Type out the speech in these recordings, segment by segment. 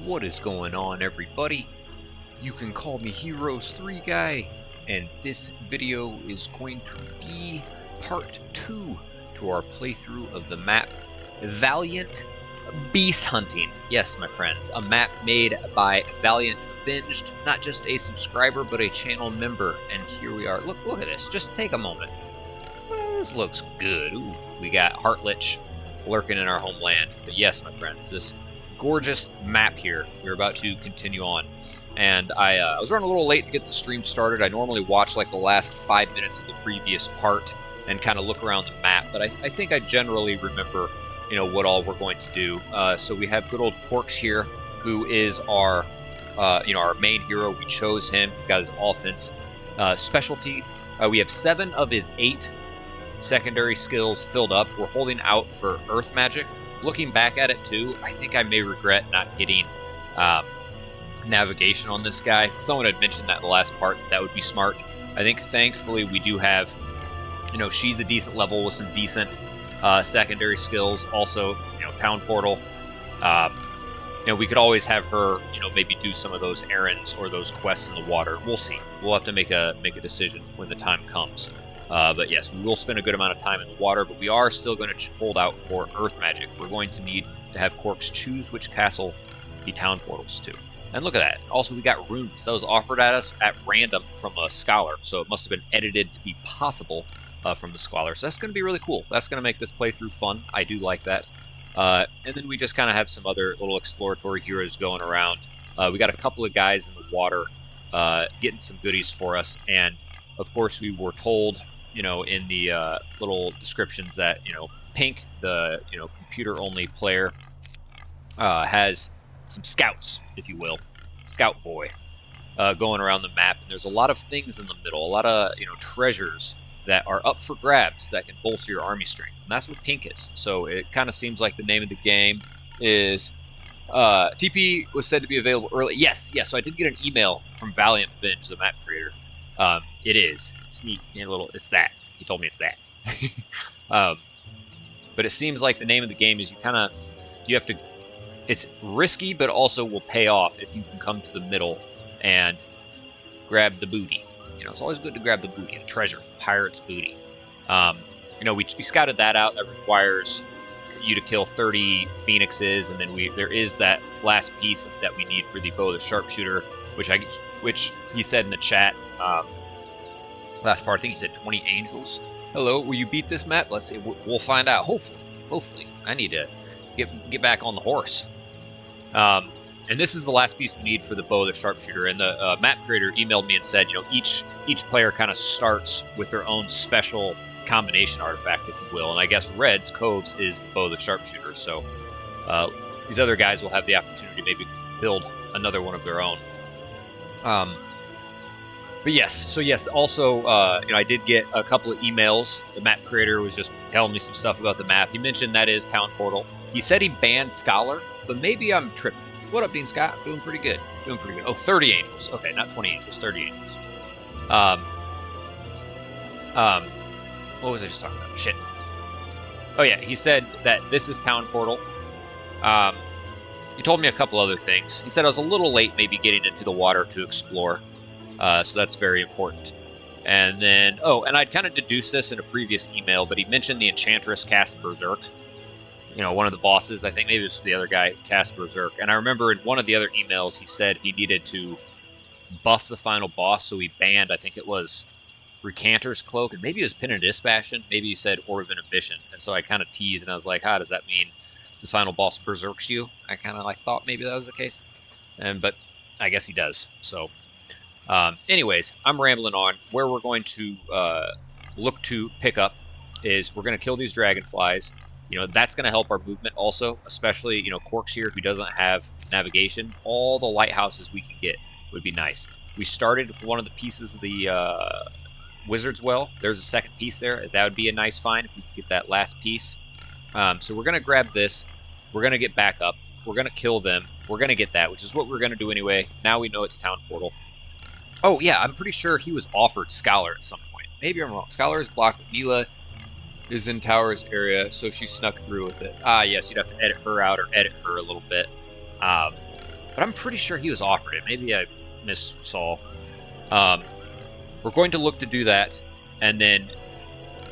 What is going on, everybody? You can call me Heroes 3 Guy, and this video is going to be part 2 to our playthrough of the map Valiant Beast Hunting. Yes, my friends, a map made by Valiant Avenged, not just a subscriber, but a channel member. And here we are. Look at this. Just take a moment. Well, this looks good. Ooh, we got Heartlich lurking in our homeland. But yes, my friends, this gorgeous map here. We're about to continue on. And I was running a little late to get the stream started. I normally watch like the last 5 minutes of the previous part and kind of look around the map. But I think I generally remember, you know, what all we're going to do. So we have good old Corkes here, who is our, our main hero. We chose him. He's got his offense specialty. We have 7 of his 8 secondary skills filled up. We're holding out for Earth Magic. Looking back at it too, I think I may regret not getting navigation on this guy. Someone had mentioned that in the last part, that would be smart. I think thankfully we do have, you know, she's a decent level with some decent secondary skills. Also, you know, Town Portal. You know, we could always have her, you know, maybe do some of those errands or those quests in the water. We'll see. We'll have to make a decision when the time comes. But yes, we will spend a good amount of time in the water, but we are still going to hold out for Earth Magic. We're going to need to have Corkes choose which castle the town portals to. And look at that. Also, we got runes. That was offered at us at random from a scholar, so it must have been edited to be possible from the scholar. So that's going to be really cool. That's going to make this playthrough fun. I do like that. And then we just kind of have some other little exploratory heroes going around. We got a couple of guys in the water getting some goodies for us, and of course we were told, you know, in the little descriptions that, you know, Pink, the, you know, computer-only player, has some scouts, if you will, scout boy, going around the map. And there's a lot of things in the middle, a lot of, you know, treasures that are up for grabs that can bolster your army strength. And that's what Pink is. So it kind of seems like the name of the game is... TP was said to be available early. Yes. So I did get an email from Valiant Beast, the map creator. It is. It's neat. It's that. He told me it's that. But it seems like the name of the game is you have to, it's risky, but also will pay off if you can come to the middle and grab the booty. You know, it's always good to grab the booty, the treasure, pirate's booty. You know, we scouted that out. That requires you to kill 30 phoenixes, and then there is that last piece that we need for the bow of the sharpshooter, which he said in the chat. Last part, I think he said 20 angels. Hello, will you beat this map? Let's see. We'll find out. Hopefully. I need to get back on the horse. And this is the last piece we need for the bow of the sharpshooter. And the map creator emailed me and said, you know, each player kind of starts with their own special combination artifact, if you will. And I guess Red's, Cove's, is the bow of the sharpshooter. So these other guys will have the opportunity to maybe build another one of their own. But yes, also, you know, I did get a couple of emails. The map creator was just telling me some stuff about the map. He mentioned that is Town Portal. He said he banned Scholar, but maybe I'm tripping. What up, Dean Scott? Doing pretty good. Oh, 30 angels. Okay, not 20 angels, 30 angels. What was I just talking about? Shit. Oh yeah, he said that this is Town Portal. He told me a couple other things. He said I was a little late maybe getting into the water to explore. So that's very important. And then, and I'd kind of deduced this in a previous email, but he mentioned the Enchantress cast Berserk. You know, one of the bosses, I think maybe it was the other guy, cast Berserk. And I remember in one of the other emails, he said he needed to buff the final boss, so he banned, I think it was Recanter's Cloak, and maybe it was Pin and Dispassion, maybe he said Orb of Inhibition. And so I kind of teased, and I was like, how does that mean the final boss berserks you? I kind of thought maybe that was the case. But I guess he does, so... anyways, I'm rambling on. Where we're going to look to pick up is we're going to kill these dragonflies. You know, that's going to help our movement also, especially, you know, Corkes here, who doesn't have navigation. All the lighthouses we can get would be nice. We started with one of the pieces of the Wizard's Well. There's a second piece there. That would be a nice find if we could get that last piece. So we're going to grab this. We're going to get back up. We're going to kill them. We're going to get that, which is what we're going to do anyway. Now we know it's Town Portal. Oh, yeah, I'm pretty sure he was offered Scholar at some point. Maybe I'm wrong. Scholar is blocked. Mila is in Tower's area, so she snuck through with it. Yes, you'd have to edit her out or edit her a little bit. but I'm pretty sure he was offered it. Maybe I missaw. We're going to look to do that, and then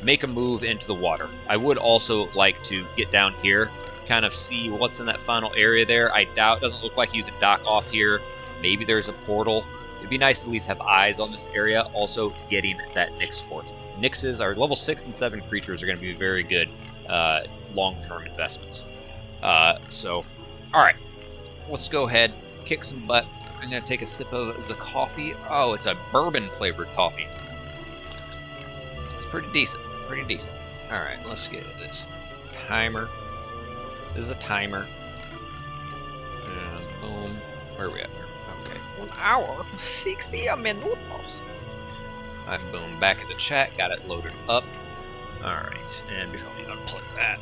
make a move into the water. I would also like to get down here, kind of see what's in that final area there. I doubt, doesn't look like you can dock off here. Maybe there's a portal. It'd be nice to at least have eyes on this area. Also, getting that Nyx fort. Nyxes, our level 6 and 7 creatures, are going to be very good long-term investments. So, alright. Let's go ahead, kick some butt. I'm going to take a sip of the coffee. Oh, it's a bourbon-flavored coffee. It's pretty decent. Pretty decent. Alright, let's get this. Timer. This is a timer. And boom. Where are we at here? Okay. 1 hour, 60 minutos. Alright, boom. Back at the chat. Got it loaded up. Alright, and before we unplug that.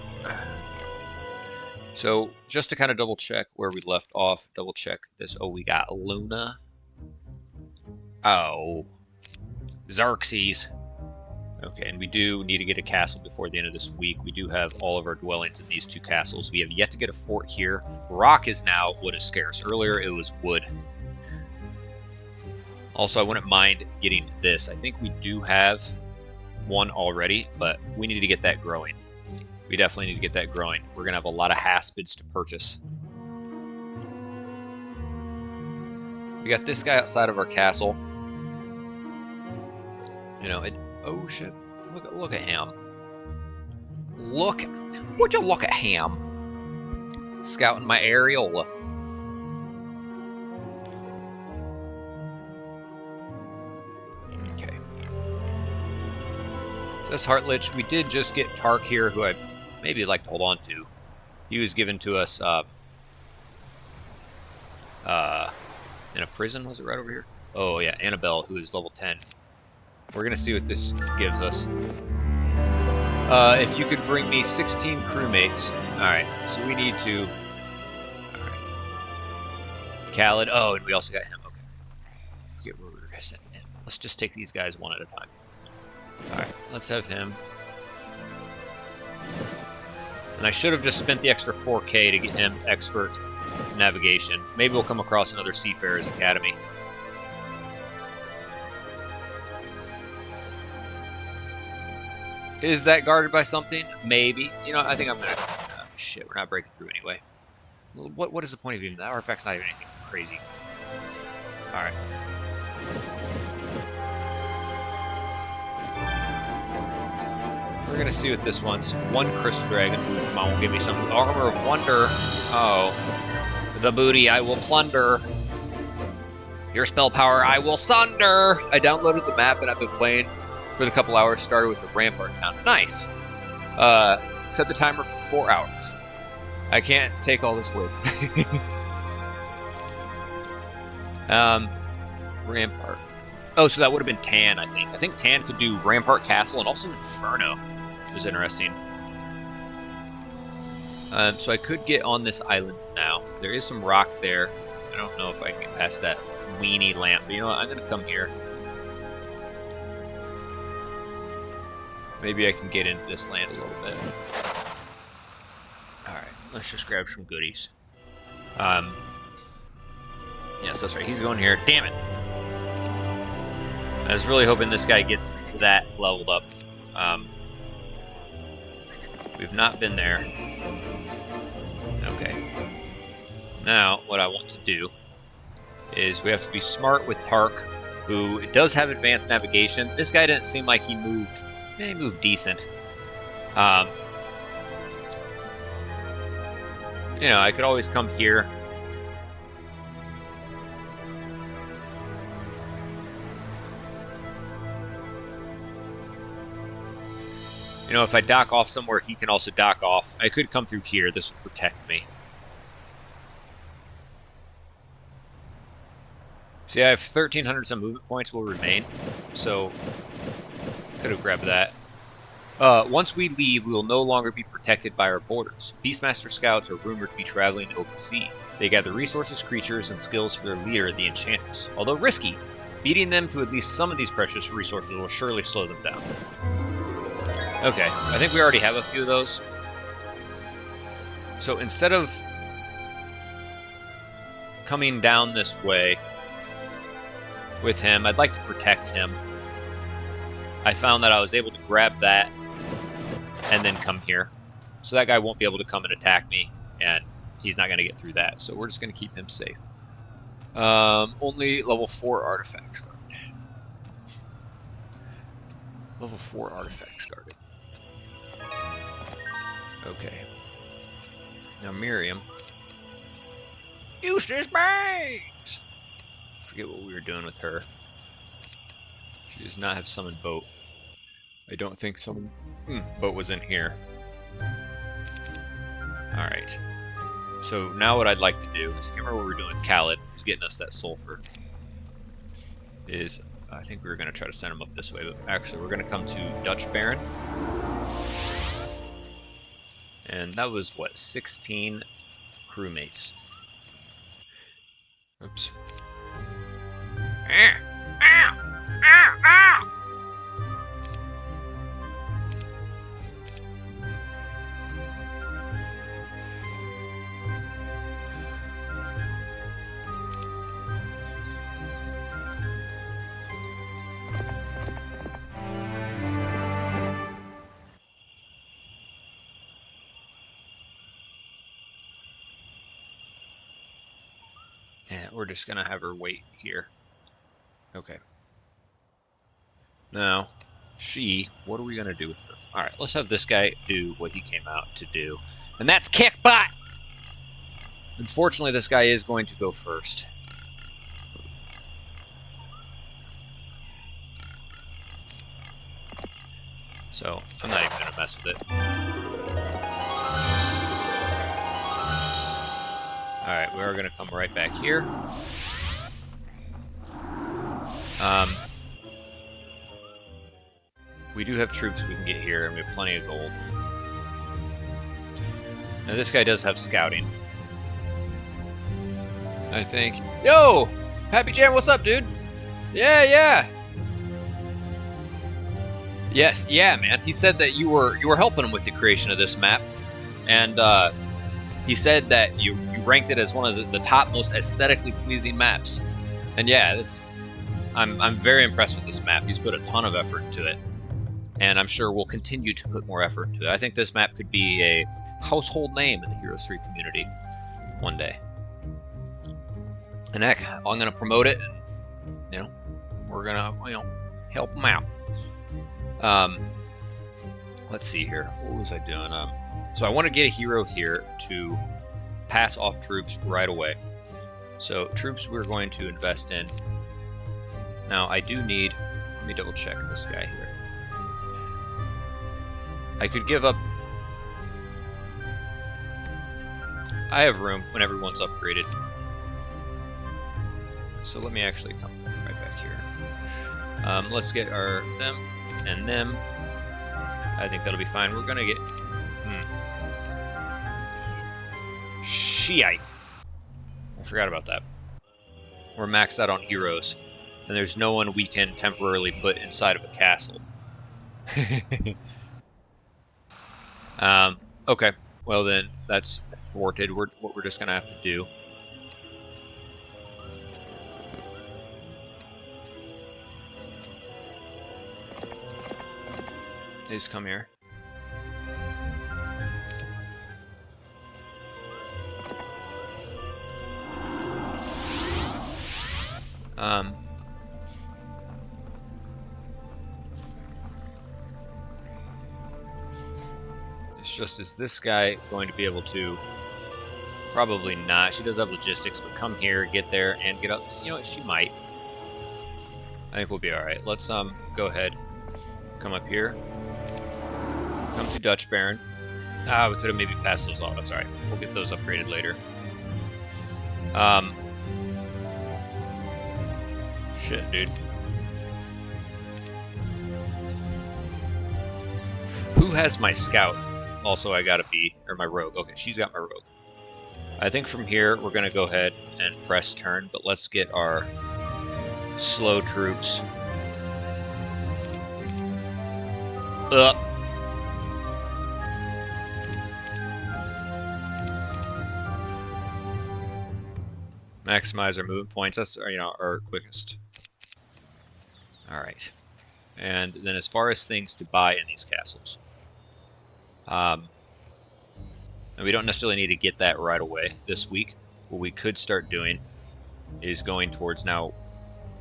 So, just to kind of double check where we left off, double check this. Oh, we got Luna. Oh. Xerxes. Okay, and we do need to get a castle before the end of this week. We do have all of our dwellings in these 2 castles. We have yet to get a fort here. Rock is now wood is scarce. Earlier, it was wood. Also, I wouldn't mind getting this. I think we do have one already, but we need to get that growing. We definitely need to get that growing. We're going to have a lot of haspids to purchase. We got this guy outside of our castle. You know, it... Oh, shit. Look at him. Would you look at him? Scouting my areola. Okay. This Heartlich, we did just get Tark here, who I'd maybe like to hold on to. He was given to us in a prison, was it right over here? Oh, yeah, Annabelle, who is level 10. We're going to see what this gives us. If you could bring me 16 crewmates. Alright, so we need to... Alright. Khaled. Oh, and we also got him. Okay. Forget where we were sending him. Let's just take these guys one at a time. Alright, let's have him. And I should have just spent the extra 4K to get him expert navigation. Maybe we'll come across another Seafarers Academy. Is that guarded by something? Maybe. You know, I think I'm gonna... shit, we're not breaking through anyway. What is the point of even that? Artifact's not even anything crazy. Alright. We're gonna see what this one's. 1 Crystal Dragon. Come on, give me some Armor of Wonder. Oh. The booty I will plunder. Your spell power I will sunder. I downloaded the map and I've been playing for the couple hours. Started with the Rampart town. Nice. Set the timer for 4 hours. I can't take all this work. Rampart. Oh, so that would have been Tan, I think. I think Tan could do Rampart Castle and also Inferno. It was interesting. So I could get on this island now. There is some rock there. I don't know if I can get past that weenie lamp, but you know what? I'm going to come here. Maybe I can get into this land a little bit. Alright, let's just grab some goodies. Yes, that's right. He's going here. Damn it! I was really hoping this guy gets that leveled up. We've not been there. Okay. Now, what I want to do is we have to be smart with Tark, who does have advanced navigation. This guy didn't seem like he moved... Yeah, he moved decent. You know, I could always come here. You know, if I dock off somewhere, he can also dock off. I could come through here. This would protect me. See, I have 1,300 some movement points will remain, so could have grabbed that. Once we leave, we will no longer be protected by our borders. Beastmaster scouts are rumored to be traveling the open sea. They gather resources, creatures, and skills for their leader, the Enchantress. Although risky, beating them to at least some of these precious resources will surely slow them down. Okay, I think we already have a few of those. So instead of... coming down this way with him. I'd like to protect him. I found that I was able to grab that and then come here. So that guy won't be able to come and attack me, and he's not going to get through that. So we're just going to keep him safe. Only level 4 artifacts guarded. Level 4 artifacts guarded. Okay. Now Miriam. Eustace Banks! Forget what we were doing with her. She does not have summoned boat. I don't think summoned boat was in here. Alright. So now what I'd like to do is, I can't remember what we were doing with Khaled, who's getting us that sulfur. I think we were going to try to send him up this way, but actually we're going to come to Dutch Baron. And that was, what, 16 crewmates. Oops. Ow! Ow! Ow! Yeah, we're just gonna have her wait here. Okay. Now, what are we gonna do with her? Alright, let's have this guy do what he came out to do. And that's kick butt! Unfortunately, this guy is going to go first. So, I'm not even gonna mess with it. Alright, we are going to come right back here. We do have troops we can get here, and we have plenty of gold. Now, this guy does have scouting. I think. Yo! Happy Jam, what's up, dude? Yeah, yeah! Yes, yeah, man. He said that you were helping him with the creation of this map. And, he said that you ranked it as one of the top most aesthetically pleasing maps, and yeah, I'm very impressed with this map. He's put a ton of effort into it, and I'm sure we'll continue to put more effort into it. I think this map could be a household name in the Heroes 3 community one day. And heck, I'm gonna promote it, and we're gonna help him out. Let's see here. What was I doing? So I want to get a hero here to pass off troops right away. So troops we're going to invest in. Now I do need, let me double check this guy here. I could give up, I have room when everyone's upgraded. So let me actually come right back here. Let's get them and them. I think that'll be fine. We're gonna get, Shiite. I forgot about that. We're maxed out on heroes, and there's no one we can temporarily put inside of a castle. Okay. Well then, that's thwarted. What we're just gonna have to do. Please come here. It's just, is this guy going to be able to? Probably not. She does have logistics, but come here, get there, and get up. You know what? She might. I think we'll be all right. Let's go ahead. Come up here. Come to Dutch Baron. We could have maybe passed those off. That's all right. We'll get those upgraded later. Shit, dude. Who has my scout? Also, I gotta be, or my rogue. Okay, she's got my rogue. I think from here, we're gonna go ahead and press turn, but let's get our slow troops up. Maximize our movement points. That's our quickest. All right. And then as far as things to buy in these castles, and we don't necessarily need to get that right away this week. What we could start doing is going towards now.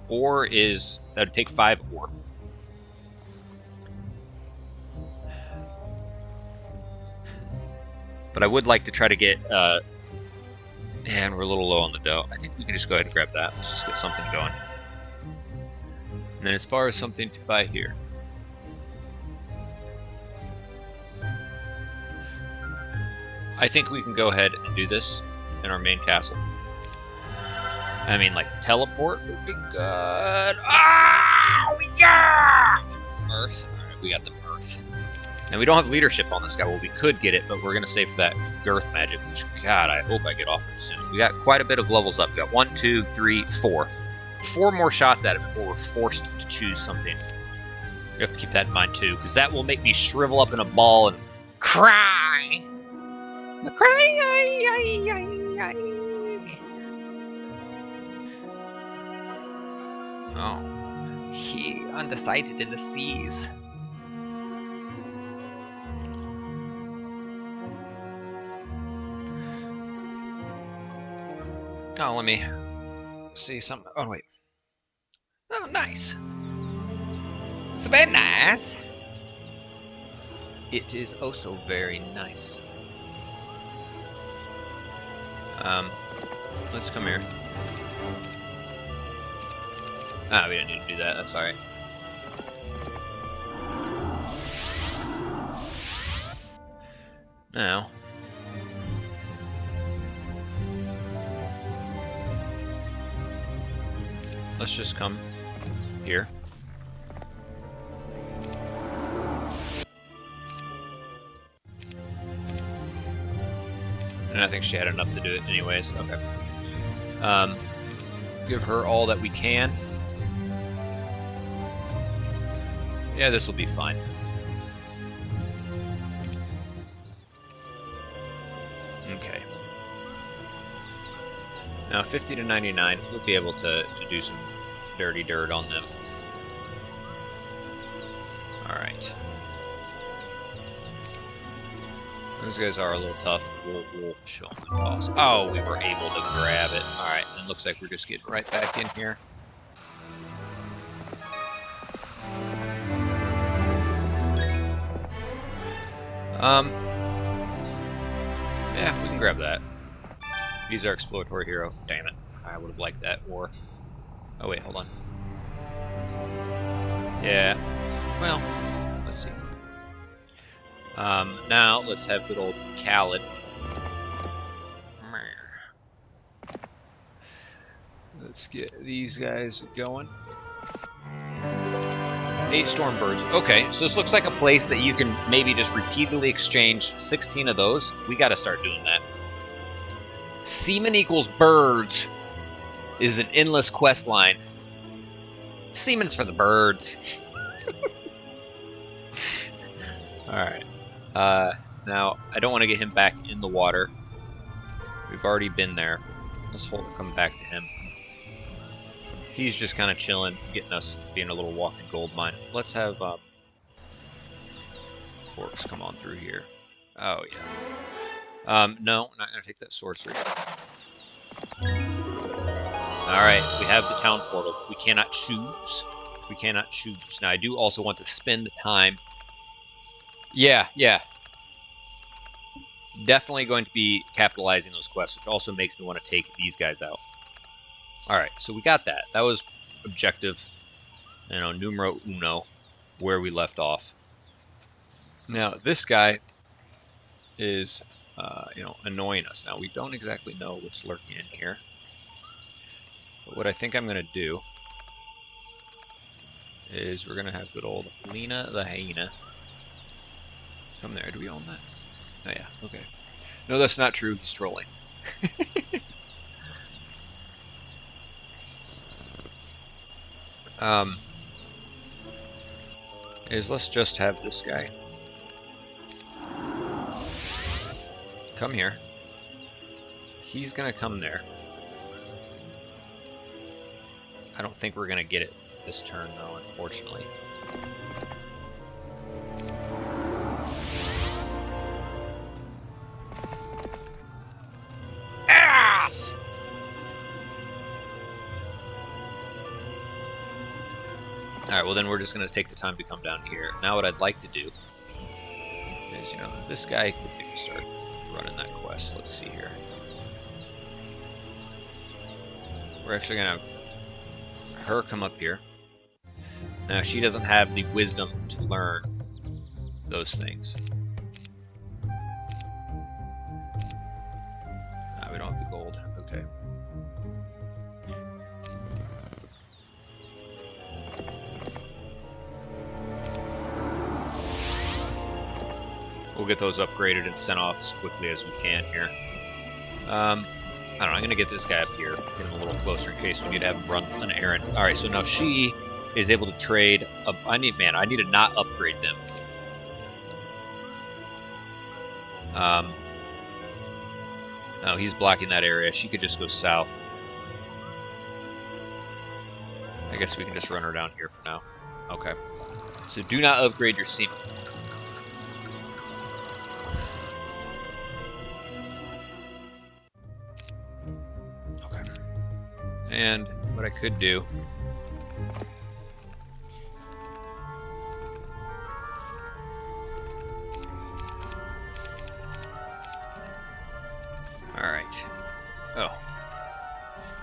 Ore is that would take 5 ore. But I would like to try to get. And we're a little low on the dough. I think we can just go ahead and grab that. Let's just get something going. And then as far as something to buy here. I think we can go ahead and do this in our main castle. I mean, like, teleport would be good. Oh, yeah! Mirth. Alright, we got the Mirth. And we don't have leadership on this guy. Well, we could get it, but we're going to save for that girth magic, which, God, I hope I get offered soon. We got quite a bit of levels up. We got 1, 2, 3, 4. 4 more shots at it before we're forced to choose something. We have to keep that in mind, too, because that will make me shrivel up in a ball and cry. Cry. Oh, he undecided in the seas. Oh, let me see some. Oh, wait. Oh, nice. It's very nice. It is also very nice. Let's come here. Ah, we don't need to do that. That's all right. Now. Let's just come here. And I think she had enough to do it anyways. Okay. Give her all that we can. Yeah, this will be fine. Okay. Now 50 to 99, we'll be able to do some dirty dirt on them. Alright. Those guys are a little tough. We'll show them the cost. Oh, we were able to grab it. Alright, and it looks like we're just getting right back in here. Yeah, we can grab that. He's our exploratory hero. Damn it. I would have liked that. Or... Oh, wait, hold on. Yeah. Well, let's see. Now, let's have good old Khaled. Let's get these guys going. 8 Stormbirds. Okay, so this looks like a place that you can maybe just repeatedly exchange 16 of those. We gotta start doing that. Seaman equals birds is an endless quest line. Seaman's for the birds. Alright. Now, I don't want to get him back in the water. We've already been there. Let's come back to him. He's just kind of chilling, getting us, being a little walking gold mine. Let's have Corkes come on through here. Oh, yeah. No, I'm not going to take that sorcery. Alright, we have the town portal. We cannot choose. We cannot choose. Now, I do also want to spend the time. Yeah. Definitely going to be capitalizing those quests, which also makes me want to take these guys out. Alright, so we got that. That was objective, numero uno, where we left off. Now, this guy is, annoying us. Now, we don't exactly know what's lurking in here. But what I think I'm going to do is we're going to have good old Lena the hyena come there. Do we own that? Oh, yeah. Okay. No, that's not true. He's trolling. Let's just have this guy come here. He's gonna come there. I don't think we're going to get it this turn, though, unfortunately. Ass! Alright, well then we're just going to take the time to come down here. Now what I'd like to do is, you know, this guy could maybe start running that quest. Let's see here. We're actually going to have her come up here. Now, she doesn't have the wisdom to learn those things. We don't have the gold. Okay. We'll get those upgraded and sent off as quickly as we can here. I don't know, I'm going to get this guy up here, get him a little closer in case we need to have him run an errand. Alright, so now she is able to trade... I need to not upgrade them. Oh, he's blocking that area. She could just go south. I guess we can just run her down here for now. Okay. So do not upgrade your seaman. Okay. And what I could do... Alright. Oh.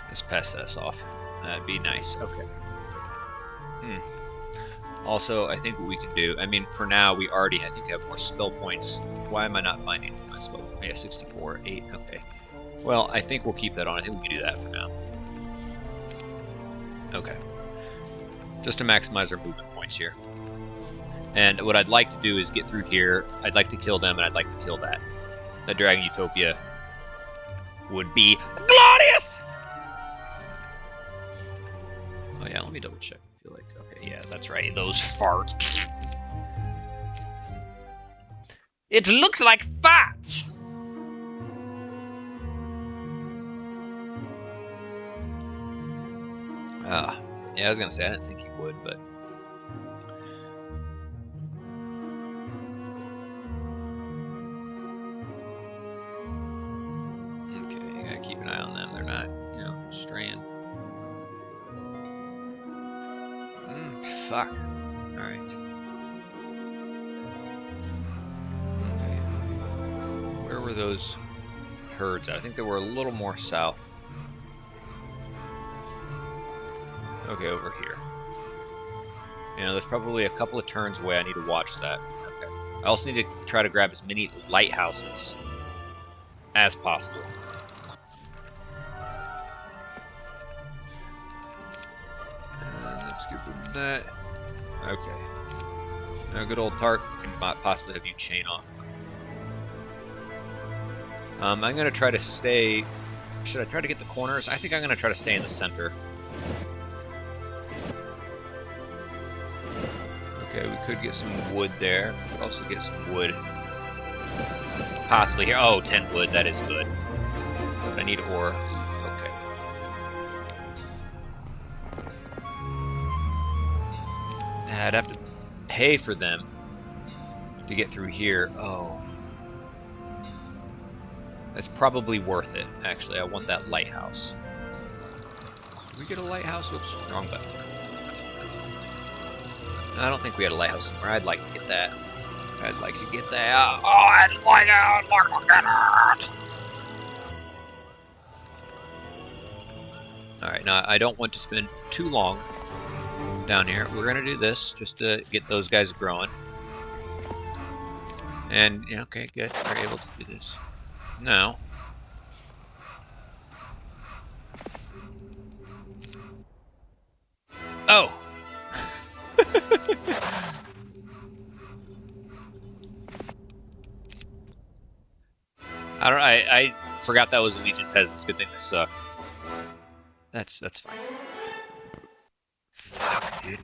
Let's pass this off. That'd be nice. Okay. Also, I think what we can do... I mean, for now, we already, I think, have more spell points. Why am I not finding my spell? Yeah, 64, 8. Okay. Well, I think we'll keep that on. I think we can do that for now. Okay. Just to maximize our movement points here. And what I'd like to do is get through here. I'd like to kill them, and I'd like to kill that. The Dragon Utopia would be glorious! Oh yeah, let me double check. I feel like, okay, yeah, that's right, those farts. It looks like farts! Yeah, I was gonna say, I didn't think he would, but... Okay, you gotta keep an eye on them. They're not, you know, straying. Fuck. Alright. Okay. Where were those herds at? I think they were a little more south. Okay, over here. You know, there's probably a couple of turns away. I need to watch that. Okay. I also need to try to grab as many lighthouses as possible. Let's give them that. Okay. Now, good old Tark can possibly have you chain off. I'm going to try to stay... Should I try to get the corners? I think I'm going to try to stay in the center. Okay, we could get some wood there. We could also get some wood. Possibly here. Oh, 10 wood. That is good. But I need ore. Okay. I'd have to pay for them to get through here. Oh. That's probably worth it, actually. I want that lighthouse. Did we get a lighthouse? Whoops, wrong button. I don't think we had a lighthouse somewhere. I'd like to get that. I'd like to get that. Oh, I'd like to get it! Alright, now I don't want to spend too long down here. We're going to do this just to get those guys growing. And, yeah, okay, good. We're able to do this. Now. Oh! I forgot that was a Legion Peasants. Good thing this sucked. That's fine. Fuck, dude.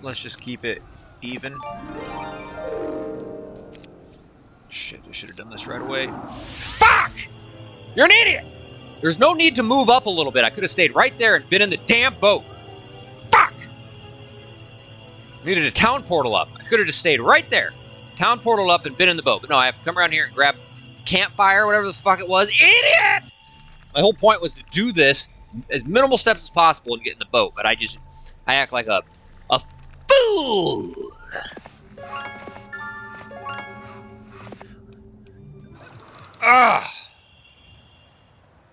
Let's just keep it even. Shit, I should have done this right away. Fuck! You're an idiot! There's no need to move up a little bit. I could have stayed right there and been in the damn boat. Fuck! Needed a town portal up. I could have just stayed right there. Town portal up and been in the boat. But no, I have to come around here and grab campfire, whatever the fuck it was. Idiot! My whole point was to do this as minimal steps as possible and get in the boat. But I act like a fool. Ugh.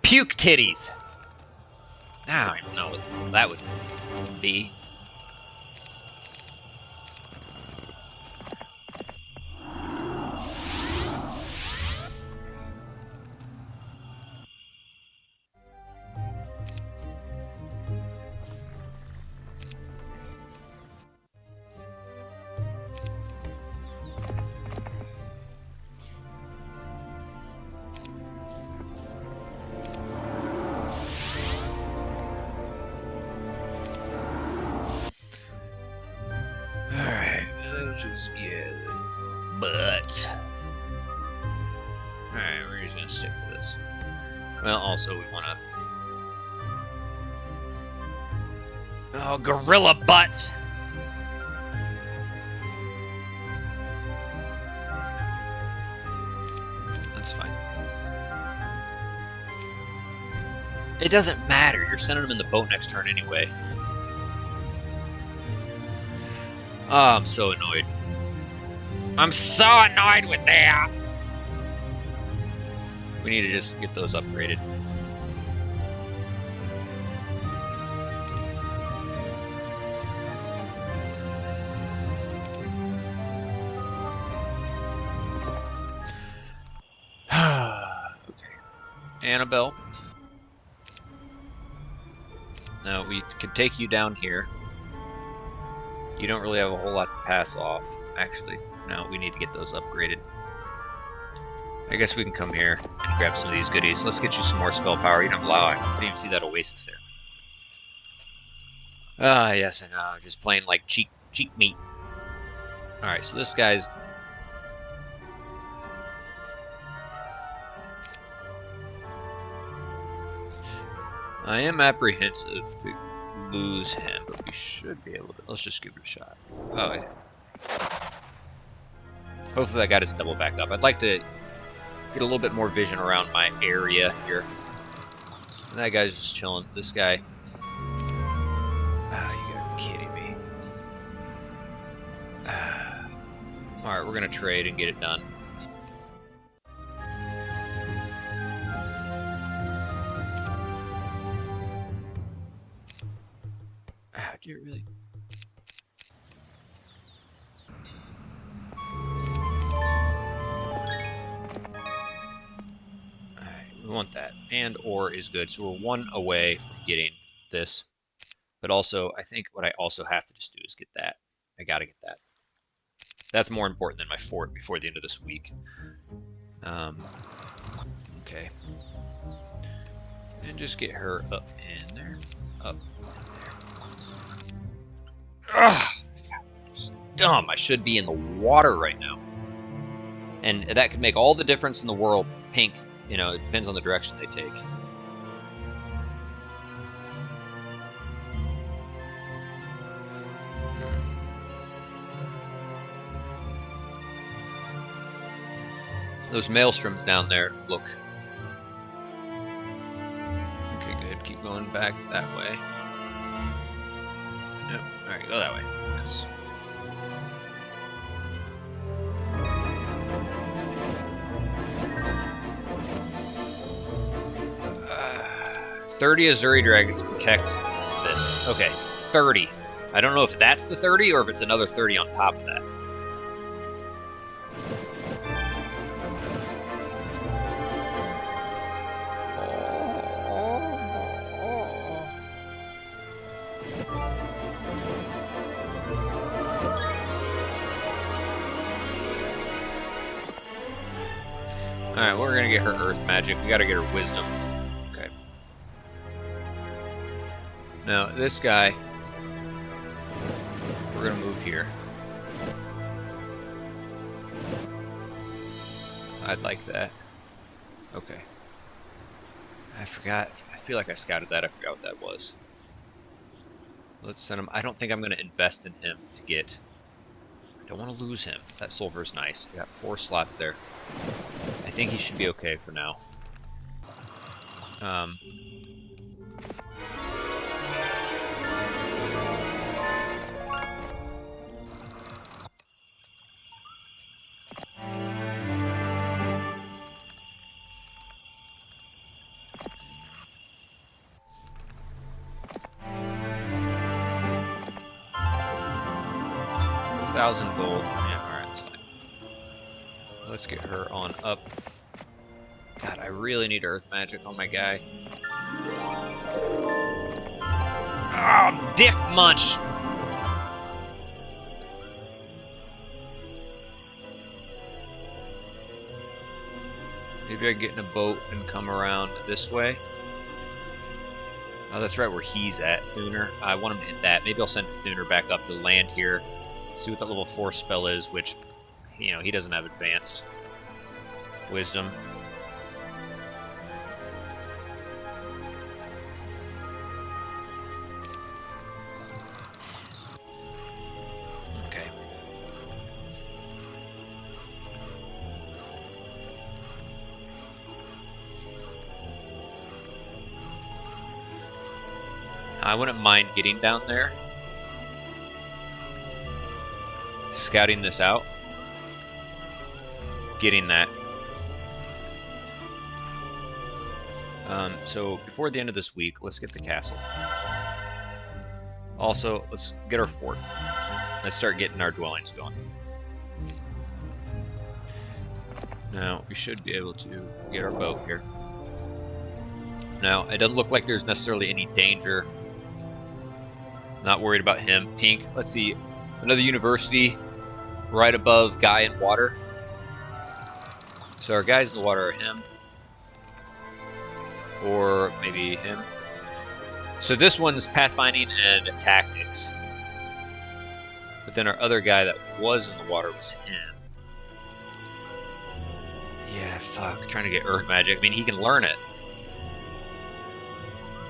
Puke titties. I don't even know what that would be. Alright, we're just gonna stick with this. Well, also we wanna... Oh, gorilla butts! That's fine. It doesn't matter, you're sending them in the boat next turn anyway. Oh, I'm so annoyed. I'm so annoyed with that! We need to just get those upgraded. Okay. Annabelle. Now, we can take you down here. You don't really have a whole lot to pass off. Actually, no, we need to get those upgraded. I guess we can come here and grab some of these goodies. Let's get you some more spell power. You don't allow it. I didn't even see that oasis there. Ah, yes, I know. Just plain like cheap meat. Alright, so this guy's... I am apprehensive to lose him, but we should be able to... Let's just give it a shot. Oh, yeah. Hopefully that guy doesn't double back up. I'd like to get a little bit more vision around my area here. And that guy's just chilling. This guy... Ah, you gotta be kidding me. Alright, we're gonna trade and get it done. Ah, do you really... We want that. And or is good. So we're one away from getting this. But also, I think what I also have to just do is get that. I gotta get that. That's more important than my fort before the end of this week. Okay. And just get her up in there. Up in there. Ugh! It's dumb. I should be in the water right now. And that could make all the difference in the world. Pink. You know, it depends on the direction they take. Those maelstroms down there look... Okay, good. Keep going back that way. Yep. Alright, go that way. Yes. 30 Azuri Dragons protect this. Okay, 30. I don't know if that's the 30 or if it's another 30 on top of that. Alright, we're gonna get her Earth Magic. We gotta get her Wisdom. Okay. Now, this guy... We're gonna move here. I'd like that. Okay. I forgot. I feel like I scouted that. I forgot what that was. Let's send him. I don't think I'm going to invest in him to get... I don't want to lose him. That sulfur's nice. I got 4 slots there. I think he should be okay for now. $1,000 gold. Yeah, alright, that's fine. Let's get her on up. God, I really need earth magic on my guy. Oh, dick munch! Maybe I can get in a boat and come around this way. Oh, that's right where he's at, Thuner. I want him to hit that. Maybe I'll send Thuner back up to land here. See what that level 4 spell is, which, you know, he doesn't have advanced wisdom. Okay. I wouldn't mind getting down there, scouting this out, getting that. So before the end of this week, let's get the castle. Also, let's get our fort. Let's start getting our dwellings going. Now, we should be able to get our boat here. Now, it doesn't look like there's necessarily any danger. Not worried about him. Pink, let's see. Another university right above guy in water. So our guys in the water are him. Or maybe him. So this one's pathfinding and tactics. But then our other guy that was in the water was him. Yeah, fuck. Trying to get earth magic. I mean, he can learn it.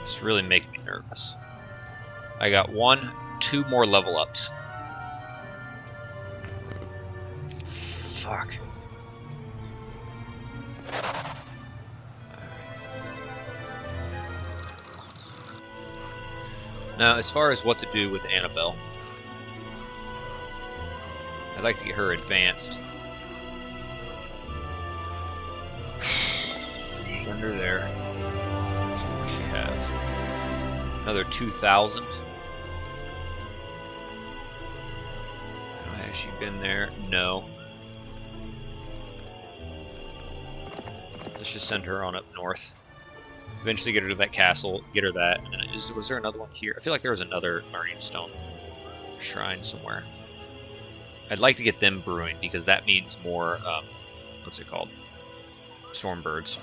It's really making me nervous. I got 2 more level ups. Fuck. Now, as far as what to do with Annabelle, I'd like to get her advanced. Send her there. So what does she have? Another 2,000. Has she been there? No. Let's just send her on up north. Eventually get her to that castle, get her that, and then was there another one here? I feel like there was another learning stone shrine somewhere. I'd like to get them brewing because that means more, what's it called? Stormbirds.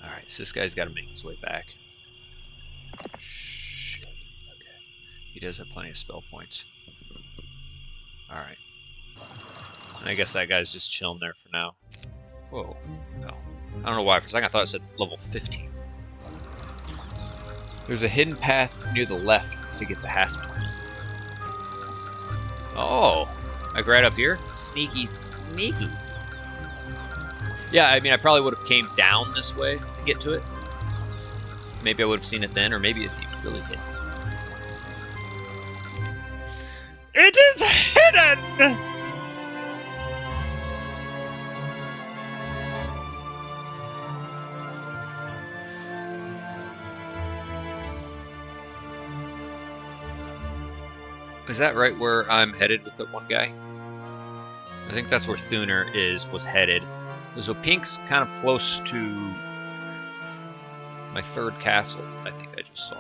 Alright, so this guy's got to make his way back. Shit. Okay. He does have plenty of spell points. Alright. And I guess that guy's just chilling there for now. Whoa. No. I don't know why. For a second I thought it said level 15. There's a hidden path near the left to get the Haspel. Oh. Like right up here? Sneaky, sneaky. Yeah, I mean, I probably would have came down this way to get to it. Maybe I would have seen it then, or maybe it's even really hidden. It is hidden! Is that right where I'm headed with the one guy? I think that's where Thuner was headed. So Pink's kind of close to my 3rd castle, I think I just saw.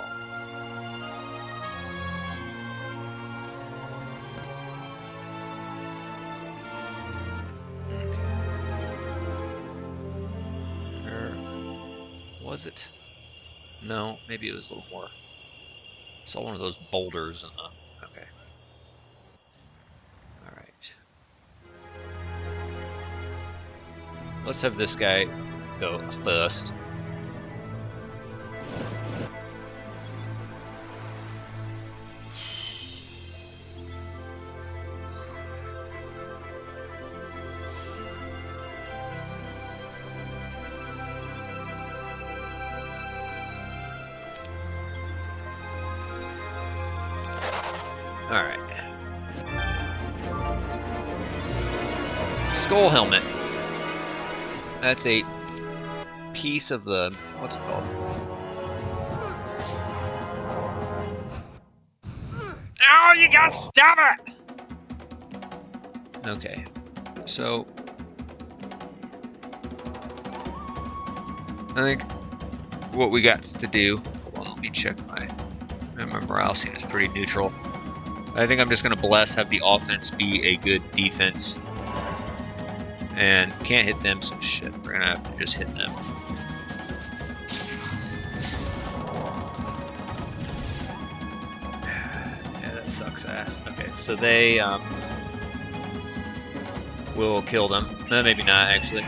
Or was it? No, maybe it was a little more. I saw one of those boulders in the... Okay. Alright. Let's have this guy go first. Alright. Skull helmet. That's a piece of the... what's it called? Oh, you gotta stop it! Okay. So... I think what we got to do... Hold on, let me check my morale scene is pretty neutral. I think I'm just going to bless, have the offense be a good defense. And can't hit them, so shit, we're going to have to just hit them. Yeah, that sucks ass. Okay, so they will kill them. No, maybe not, actually.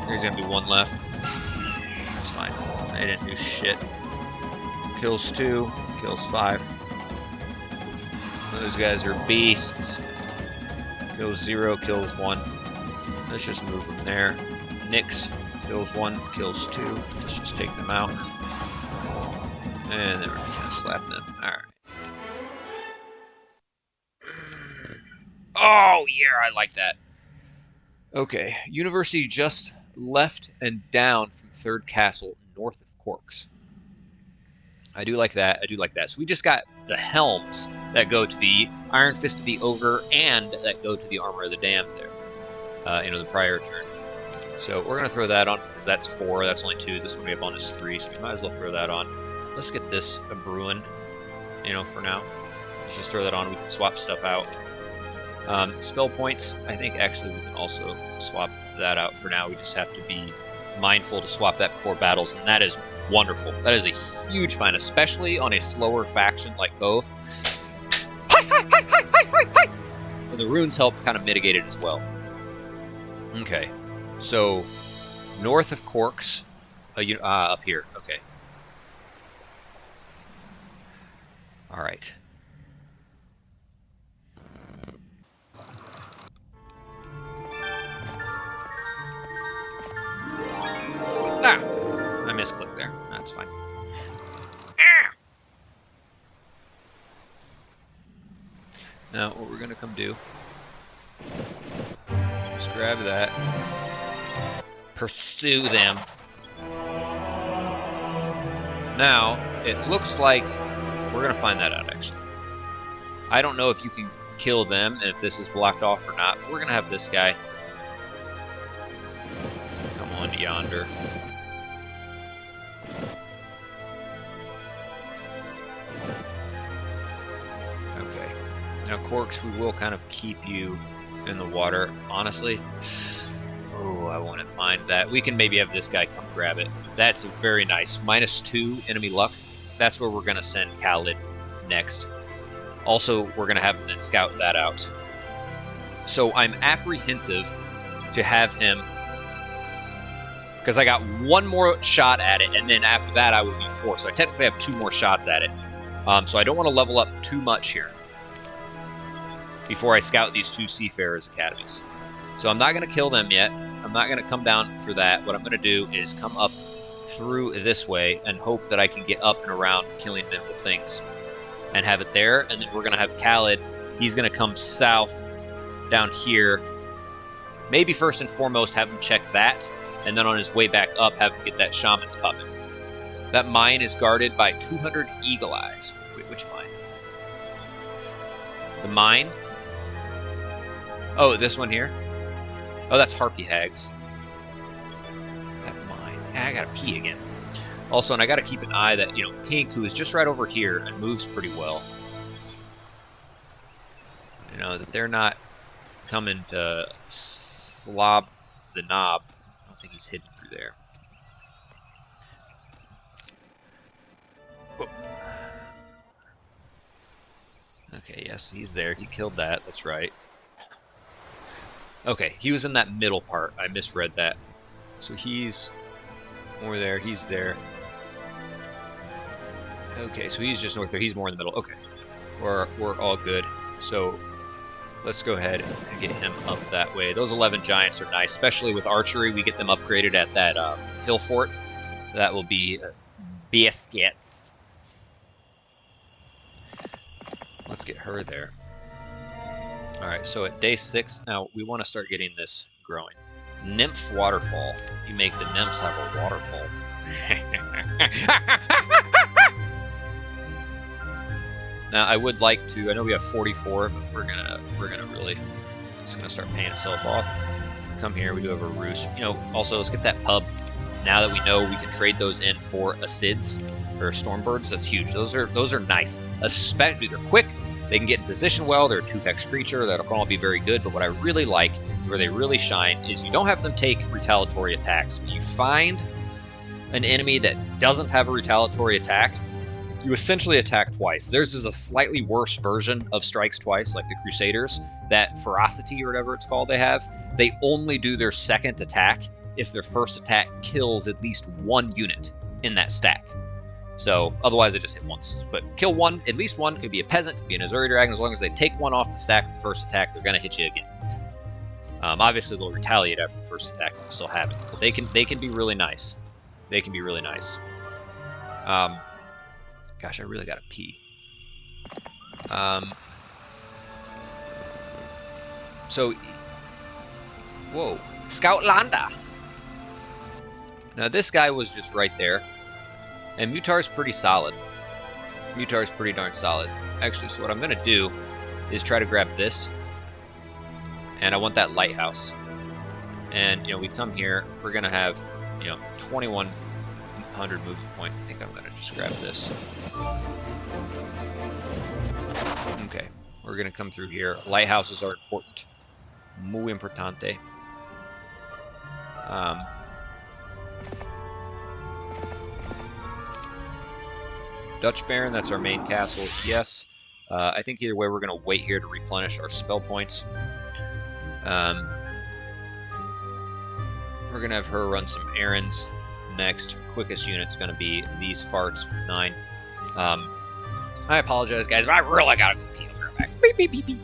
There's going to be one left. That's fine. They didn't do shit. Kills 2, kills 5. Those guys are beasts. Kills 0, kills 1. Let's just move them there. Nix kills 1, kills 2. Let's just take them out. And then we're just gonna slap them. Alright. Oh, yeah, I like that. Okay, University just left and down from 3rd Castle, north of Corkes. I do like that. I do like that. So we just got the helms that go to the Iron Fist of the Ogre and that go to the Armor of the Damned there. The prior turn. So we're going to throw that on because that's 4. That's only 2. This one we have on is 3, so we might as well throw that on. Let's get this a Bruin, for now. Let's just throw that on. We can swap stuff out. Spell points, I think actually we can also swap that out for now. We just have to be mindful to swap that before battles, and that is wonderful. That is a huge find, especially on a slower faction like Cove. And the runes help kind of mitigate it as well. Okay, so north of Corkes, up here. Okay. All right. Ah! I misclicked there. That's fine. Ah! Now, what we're going to come do... just grab that. Pursue them. Now, it looks like... we're going to find that out, actually. I don't know if you can kill them, and if this is blocked off or not. We're going to have this guy come on yonder. Okay. Now, Corkes, we will kind of keep you in the water, honestly. Oh, I wouldn't mind that. We can maybe have this guy come grab it. That's very nice. -2 enemy luck. That's where we're going to send Khalid next. Also, we're going to have him then scout that out. So I'm apprehensive to have him, because I got 1 more shot at it, and then after that I would be 4. So I technically have 2 more shots at it. So I don't want to level up too much here before I scout these 2 Seafarers Academies. So I'm not going to kill them yet. I'm not going to come down for that. What I'm going to do is come up through this way and hope that I can get up and around killing nimble things and have it there. And then we're going to have Khalid. He's going to come south down here. Maybe first and foremost have him check that, and then on his way back up have him get that Shaman's Puppet. That mine is guarded by 200 Eagle Eyes. Wait, which mine? The mine? Oh, this one here? Oh, that's Harpy Hags. That mine. I gotta pee again. Also, and I gotta keep an eye that, Pink, who is just right over here and moves pretty well, that they're not coming to slob the knob. I don't think he's hidden through there. Whoa. Okay, yes, he's there. He killed that. That's right. Okay, he was in that middle part. I misread that. So he's more there. He's there. Okay, so he's just north there. He's more in the middle. Okay, we're all good. So let's go ahead and get him up that way. Those 11 giants are nice, especially with archery. We get them upgraded at that hill fort. That will be biscuits. Let's get her there. All right, so at day 6, now we want to start getting this growing. Nymph waterfall. You make the nymphs have a waterfall. Now I would like to. I know we have 44, but we're gonna really just gonna start paying ourselves off. Come here. We do have a roost. You know. Also, let's get that pub. Now that we know we can trade those in for acids or stormbirds, that's huge. Those are nice. Especially they're quick. They can get in position well. They're a 2-hex creature. That'll all be very good. But what I really like is where they really shine is you don't have them take retaliatory attacks. When you find an enemy that doesn't have a retaliatory attack, you essentially attack twice. Theirs is a slightly worse version of strikes twice, like the Crusaders. That ferocity or whatever it's called they have, they only do their second attack if their first attack kills at least one unit in that stack. So otherwise they just hit once. But kill one, at least one. Could be a peasant, could be an Azuri Dragon. As long as they take one off the stack with the first attack, they're going to hit you again. Obviously they'll retaliate after the first attack and still have it. But they can be really nice. They can be really nice. Gosh, I really got to pee. So, whoa, Scoutlanda. Now this guy was just right there. And Mutar's pretty solid. Mutar's pretty darn solid. Actually, so what I'm going to do is try to grab this. And I want that lighthouse. And, you know, we come here. We're going to have, you know, 2,100 movement points. I think I'm going to just grab this. Okay. We're going to come through here. Lighthouses are important. Muy importante. Dutch Baron, that's our main castle, yes. I think either way we're going to wait here to replenish our spell points. We're going to have her run some errands. Next, quickest unit's going to be these farts, 9. I apologize, guys, but I really got to go pee. I'll be right back. Beep, beep, beep, beep.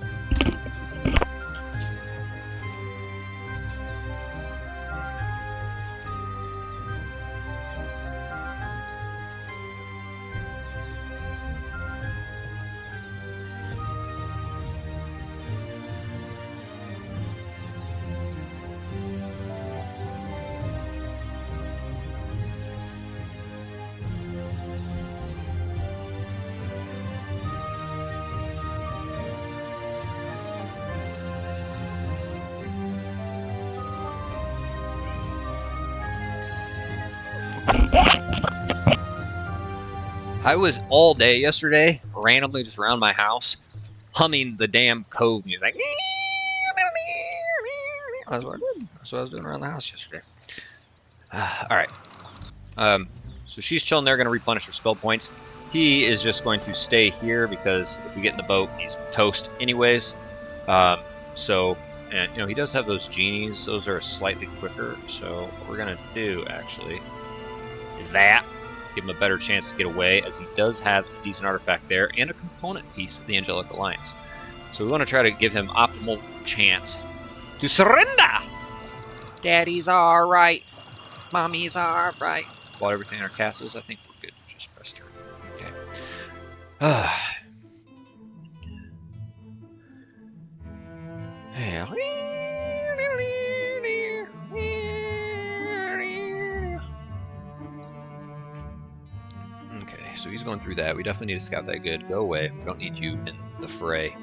I was all day yesterday, randomly just around my house, humming the damn Cove music. That's what I did. That's what I was doing around the house yesterday. All right. So she's chilling there, going to replenish her spell points. He is just going to stay here because if we get in the boat, he's toast anyways. And you know, he does have those genies. Those are slightly quicker. So what we're going to do, actually, is that. Give him a better chance to get away, as he does have a decent artifact there and a component piece of the Angelic Alliance. So we want to try to give him optimal chance to surrender. Daddy's all right. Mommy's all right. Bought everything in our castles. I think we're good. Just press turn. Okay. Okay, so he's going through that. We definitely need to scout that good. Go away. We don't need you in the fray.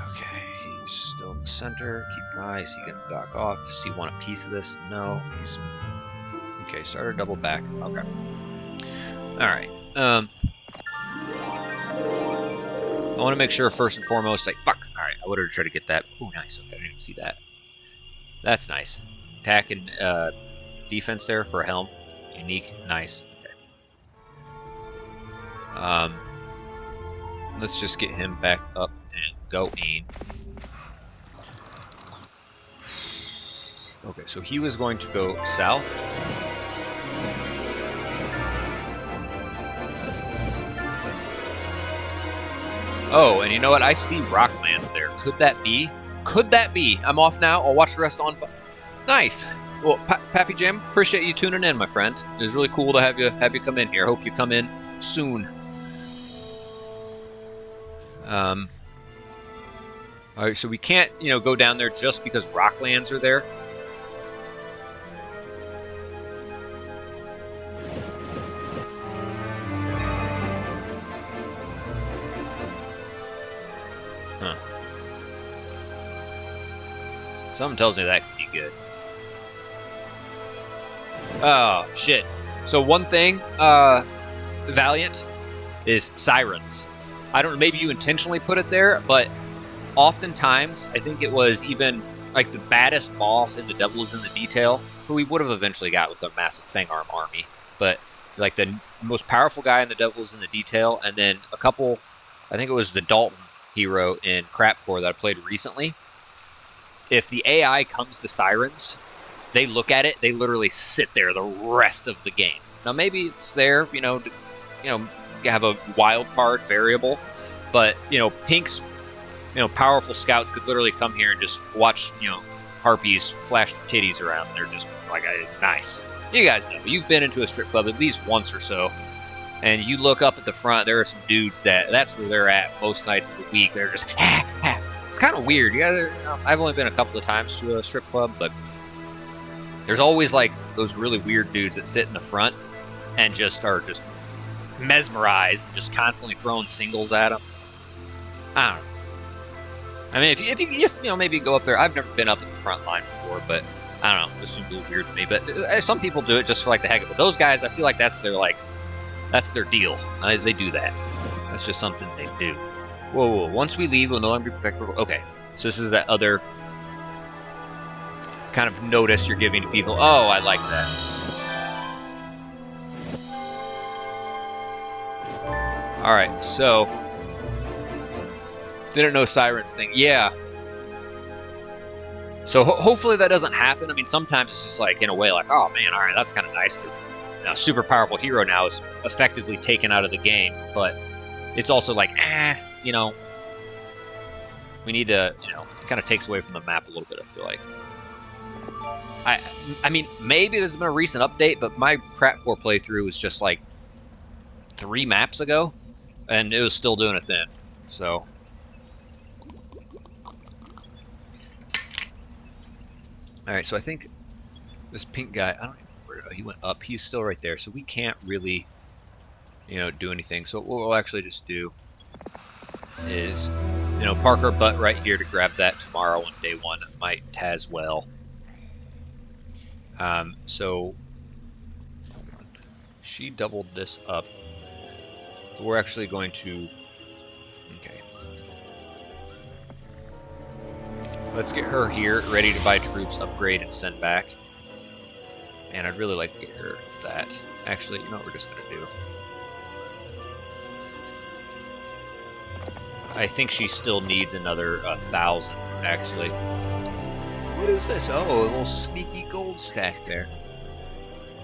Okay, he's still in the center. Keep an eye. Is he going to dock off? Does he want a piece of this? No. He's... Okay, starter double back. Okay. Alright. I want to make sure first and foremost, like, fuck. Alright, I would have tried to get that. Oh, nice. Okay, I didn't even see that. That's nice. Attack and defense there for a helm. Unique. Nice. Okay. Let's just get him back up and going. Okay, so he was going to go south. Oh, and you know what? I see Rocklands there. Could that be? Could that be? I'm off now. I'll watch the rest on. Nice. Well, Pappy Jam, appreciate you tuning in, my friend. It was really cool to have you come in here. Hope you come in soon. All right, so we can't, go down there just because Rocklands are there. Huh. Something tells me that could be good. Oh, shit. So one thing, Valiant, is sirens. I don't know, maybe you intentionally put it there, but oftentimes, I think it was even like the baddest boss in The Devil is in the Detail, who we would have eventually got with a massive Fang Arm army, but like the most powerful guy in The Devil is in the Detail, and then a couple, I think it was the Dalton hero in Crapcore that I played recently. If the AI comes to sirens, they look at it, they literally sit there the rest of the game. Now maybe it's there, have a wild card variable, but Pink's powerful scouts could literally come here and just watch harpies flash their titties around. They're just like, nice. You guys know, you've been into a strip club at least once or so, and you look up at the front, there are some dudes that's where they're at most nights of the week. They're just it's kind of weird. I've only been a couple of times to a strip club, but there's always like those really weird dudes that sit in the front and just are just mesmerized and just constantly throwing singles at them. I don't know. I mean, if you just maybe go up there. I've never been up at the front line before, but I don't know. This seems a little weird to me. But some people do it just for like the heck of it. Those guys, I feel like that's their deal. They do that. That's just something they do. Whoa! Once we leave, we'll no longer be protected. Okay, so this is that other kind of notice you're giving to people. Oh, I like that. All right, so didn't know sirens thing. Yeah. So hopefully that doesn't happen. I mean, sometimes it's just like in a way, like, oh man, all right, that's kind of nice. A super powerful hero now is effectively taken out of the game, but it's also like, we need to, it kind of takes away from the map a little bit. I feel like. I mean, maybe there's been a recent update, but my Crapcore playthrough was just like 3 maps ago, and it was still doing it then. So, all right. So I think this pink guy, I don't even know where he went up. He's still right there, so we can't really, do anything. So what we'll actually just do is, park our butt right here to grab that tomorrow on day 1. Might as well. So she doubled this up. We're actually going to, okay. Let's get her here, ready to buy troops, upgrade, and send back. And I'd really like to get her that. Actually, you know what we're just going to do? I think she still needs another 1,000, actually. What is this? Oh, a little sneaky gold stack there.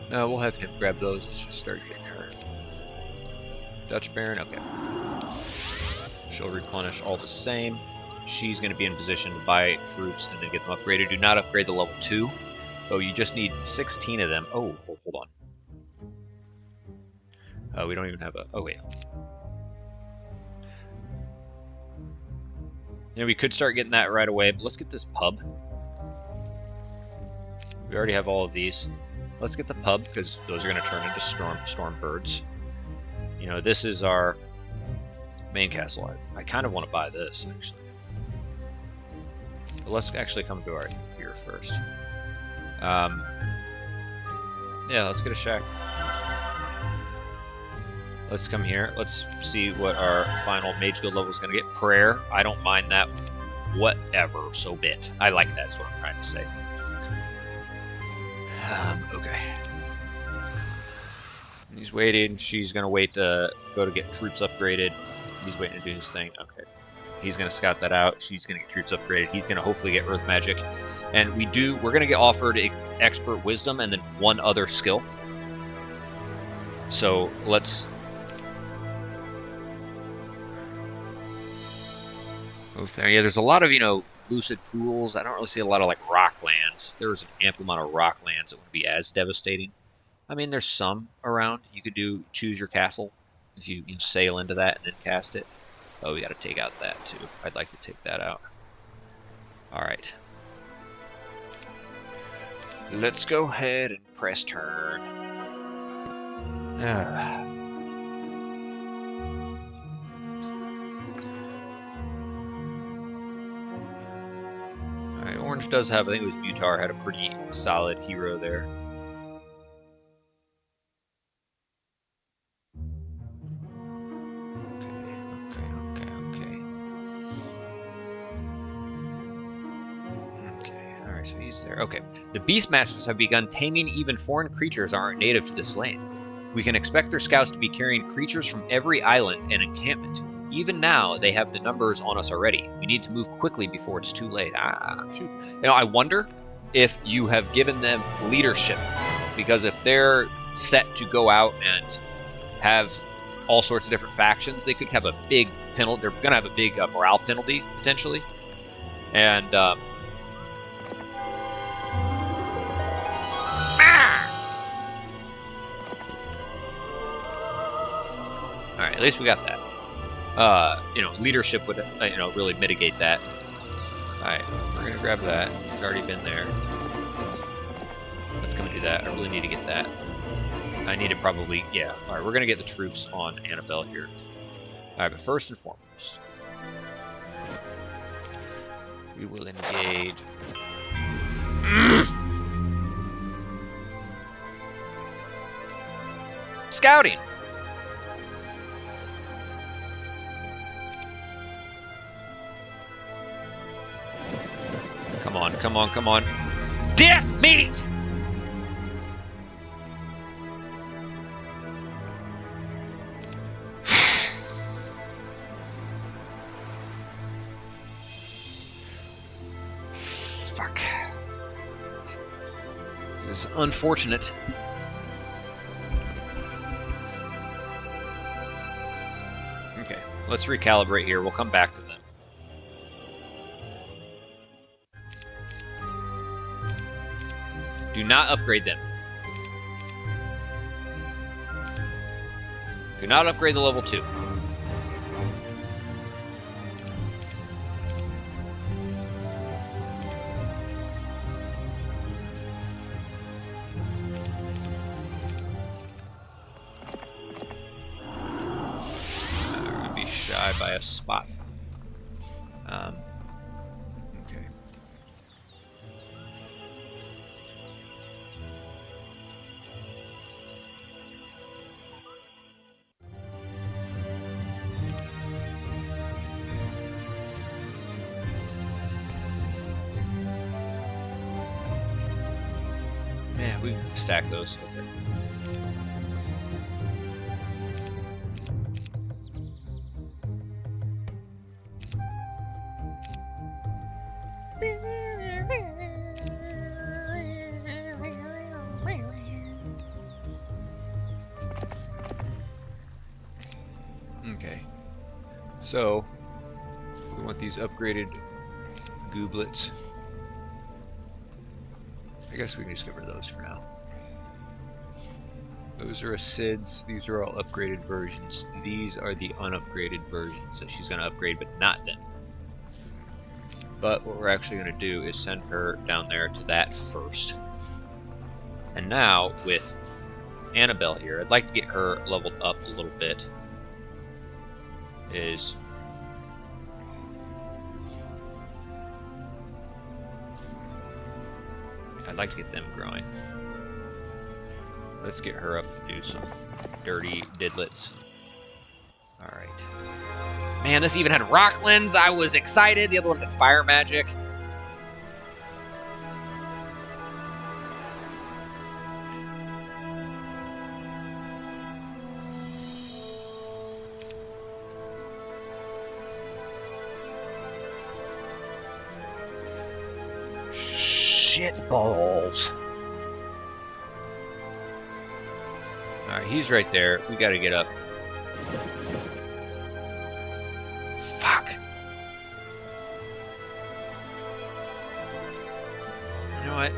No, we'll have him grab those. Let's just start getting her. Dutch Baron, okay. She'll replenish all the same. She's going to be in position to buy troops and then get them upgraded. Do not upgrade the level 2. Oh, you just need 16 of them. Oh, hold on. We don't even have a... Oh, wait. We could start getting that right away, but let's get this pub. We already have all of these. Let's get the pub, because those are going to turn into storm birds. This is our main castle. I kind of want to buy this, actually. But let's actually come to our here first. Yeah, let's get a shack. Let's come here. Let's see what our final Mage Guild level is going to get. Prayer. I don't mind that whatever, so bit. I like that, is what I'm trying to say. Okay. He's waiting. She's going to wait to go to get troops upgraded. He's waiting to do his thing. Okay. He's going to scout that out. She's going to get troops upgraded. He's going to hopefully get Earth Magic. And we're going to get offered Expert Wisdom and then one other skill. So let's... move there. Yeah, there's a lot of, lucid pools. I don't really see a lot of, rock lands. If there was an ample amount of rock lands, it wouldn't be as devastating. I mean, there's some around. You could choose your castle if you sail into that and then cast it. Oh, we got to take out that too. I'd like to take that out. All right. Let's go ahead and press turn. All right, Orange does have, I think it was Mutar, had a pretty solid hero there. So he's there. Okay. The Beastmasters have begun taming even foreign creatures that aren't native to this land. We can expect their scouts to be carrying creatures from every island and encampment. Even now, they have the numbers on us already. We need to move quickly before it's too late. Shoot. I wonder if you have given them leadership. Because if they're set to go out and have all sorts of different factions, they could have a big penalty. They're going to have a big morale penalty, potentially. And, Alright, at least we got that. Leadership would, really mitigate that. Alright, we're gonna grab that. He's already been there. Let's come and do that. I really need to get that. I need to probably, yeah. Alright, we're gonna get the troops on Annabelle here. Alright, but first and foremost, we will engage. Scouting! Come on, come on, come on. Damn meat! Fuck. This is unfortunate. Okay, let's recalibrate here. We'll come back to them. Do not upgrade them. Do not upgrade the level 2. We're going to be shy by a spot. Okay. Yeah, we can stack those. Okay. Okay. So, we want these upgraded gooblets. I guess we can just get rid of those for now. Those are Acids. These are all upgraded versions. These are the unupgraded versions that she's going to upgrade, but not them. But what we're actually going to do is send her down there to that first. And now, with Annabelle here, I'd like to get her leveled up a little bit. I'd like to get them growing. Let's get her up to do some dirty didlets. Alright. Man, this even had rock lens. I was excited. The other one had fire magic. Shit balls. Alright, he's right there. We gotta get up. Fuck. You know what?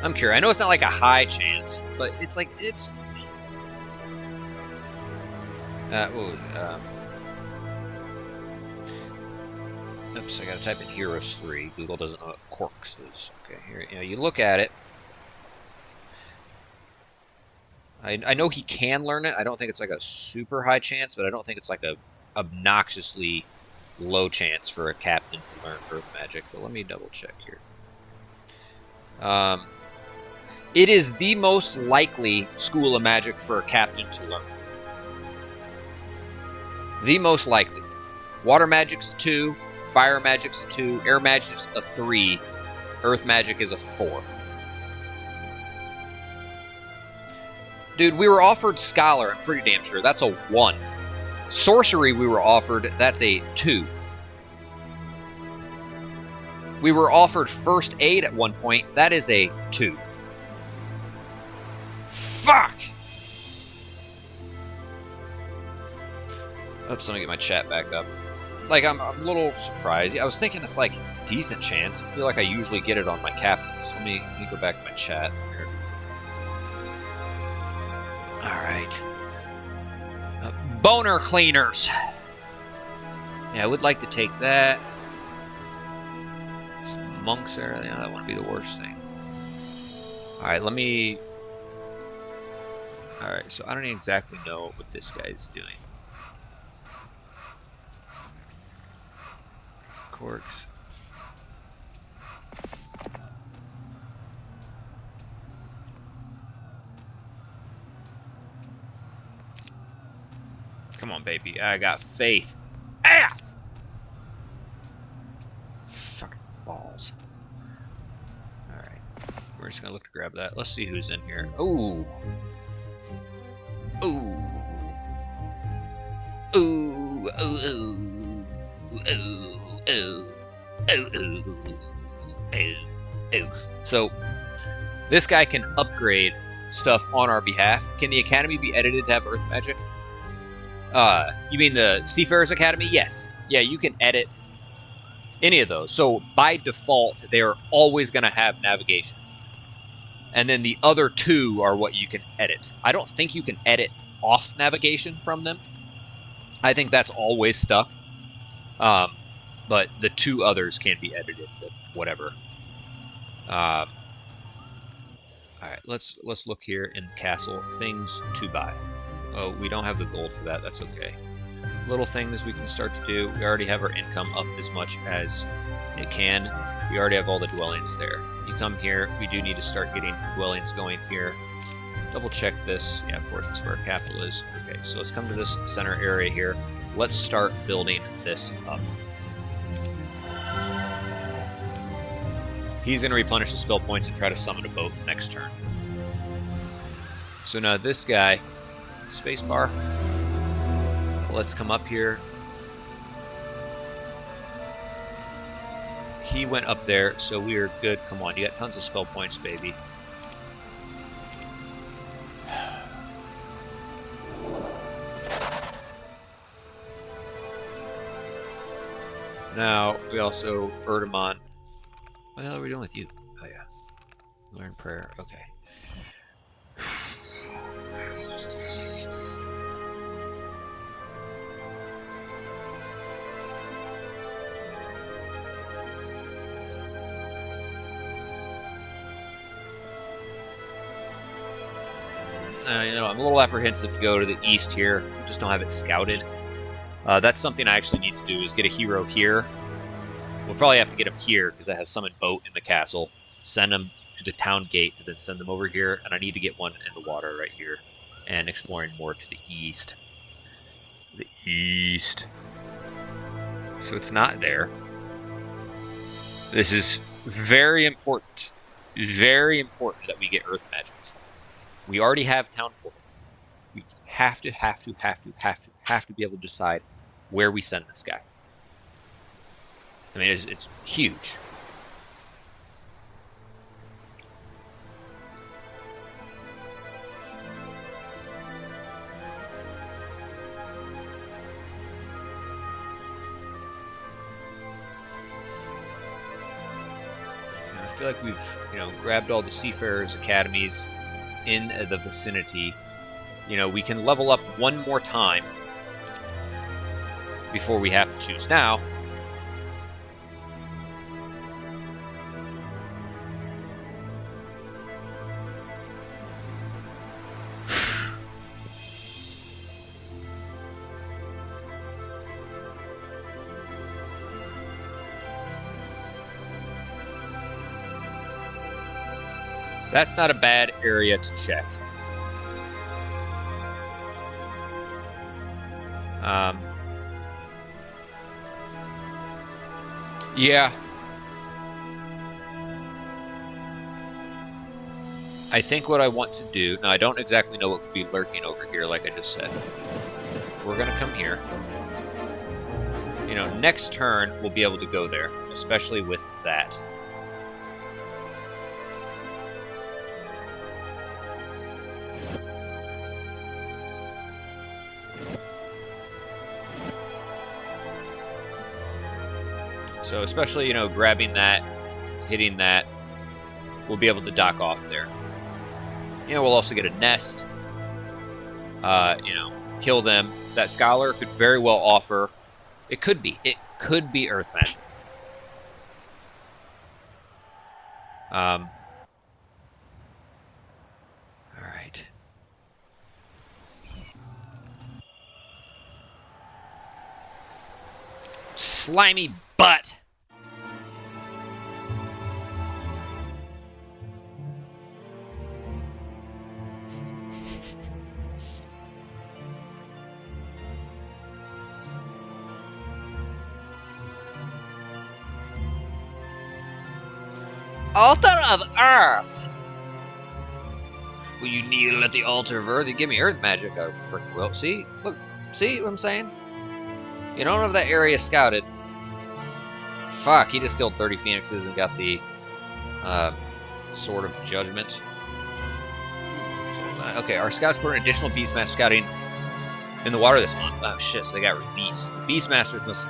I'm curious. I know it's not like a high chance, but it's like, it's... oops, I gotta type in Heroes 3. Google doesn't know what Corkes is. Okay, here, you know, you look at it. I know he can learn it. I don't think it's like a super high chance, but I don't think it's like a obnoxiously low chance for a captain to learn Earth Magic. But let me double check here. It is the most likely school of magic for a captain to learn. The most likely. Water Magic's a 2, Fire Magic's a 2, Air Magic's a 3, Earth Magic is a 4. Dude, we were offered Scholar, I'm pretty damn sure. That's a 1. Sorcery we were offered, that's a 2. We were offered First Aid at one point, that is a 2. Fuck! Oops, let me get my chat back up. Like, I'm a little surprised. I was thinking it's like a decent chance. I feel like I usually get it on my captains. Let me go back to my chat here. Alright. Boner cleaners. Yeah, I would like to take that. Some monks there. Yeah, that wouldn't be the worst thing. Alright, let me... Alright, so I don't exactly know what this guy's doing. Corkes. Come on, baby. I got faith. Ass! Fucking balls. Alright. We're just gonna look to grab that. Let's see who's in here. Ooh. Ooh. Ooh. Ooh. Ooh. Ooh. Ooh. Ooh. Ooh. Ooh. So, this guy can upgrade stuff on our behalf. Can the Academy be edited to have Earth Magic? You mean the Seafarers Academy? Yes. Yeah, you can edit any of those. So, by default, they are always going to have navigation. And then the other 2 are what you can edit. I don't think you can edit off navigation from them. I think that's always stuck. But the 2 others can be edited, but whatever. Alright, let's look here in the castle. Things to buy. Oh, we don't have the gold for that. That's okay. Little things we can start to do. We already have our income up as much as it can. We already have all the dwellings there. You come here. We do need to start getting dwellings going here. Double check this. Yeah, of course, that's where our capital is. Okay, so let's come to this center area here. Let's start building this up. He's going to replenish the spell points and try to summon a boat next turn. So now this guy, spacebar. Let's come up here. He went up there, so we are good. Come on, you got tons of spell points, baby. Now, we also, Erdemont. What the hell are we doing with you? Oh, yeah. Learn prayer. Okay. You know, I'm a little apprehensive to go to the east here. I just don't have it scouted. That's something I actually need to do, is get a hero here. We'll probably have to get him here, because that has summoned boat in the castle. Send him to the town gate, to then send them over here. And I need to get one in the water right here. And exploring more to the east. The east. So it's not there. This is very important. Very important that we get Earth Magic. We already have Town Portal. We have to be able to decide where we send this guy. I mean, it's huge. feel like we've, grabbed all the seafarers academies in the vicinity. We can level up one more time before we have to choose. Now, that's not a bad area to check. Yeah. I think what I want to do... Now, I don't exactly know what could be lurking over here, like I just said. We're going to come here. Next turn, we'll be able to go there, especially with that. So especially, grabbing that, hitting that, we'll be able to dock off there. We'll also get a nest. Kill them. That scholar could very well offer... It could be earth magic. All right. Slimy butt. Altar of Earth! Will you kneel at the altar of Earth? You give me earth magic, I freaking will. See? Look, see what I'm saying? You don't have that area scouted. Fuck, he just killed 30 phoenixes and got the Sword of Judgment. Okay, our scouts put an additional Beastmaster scouting in the water this month. Oh shit, so they got released. Beastmasters must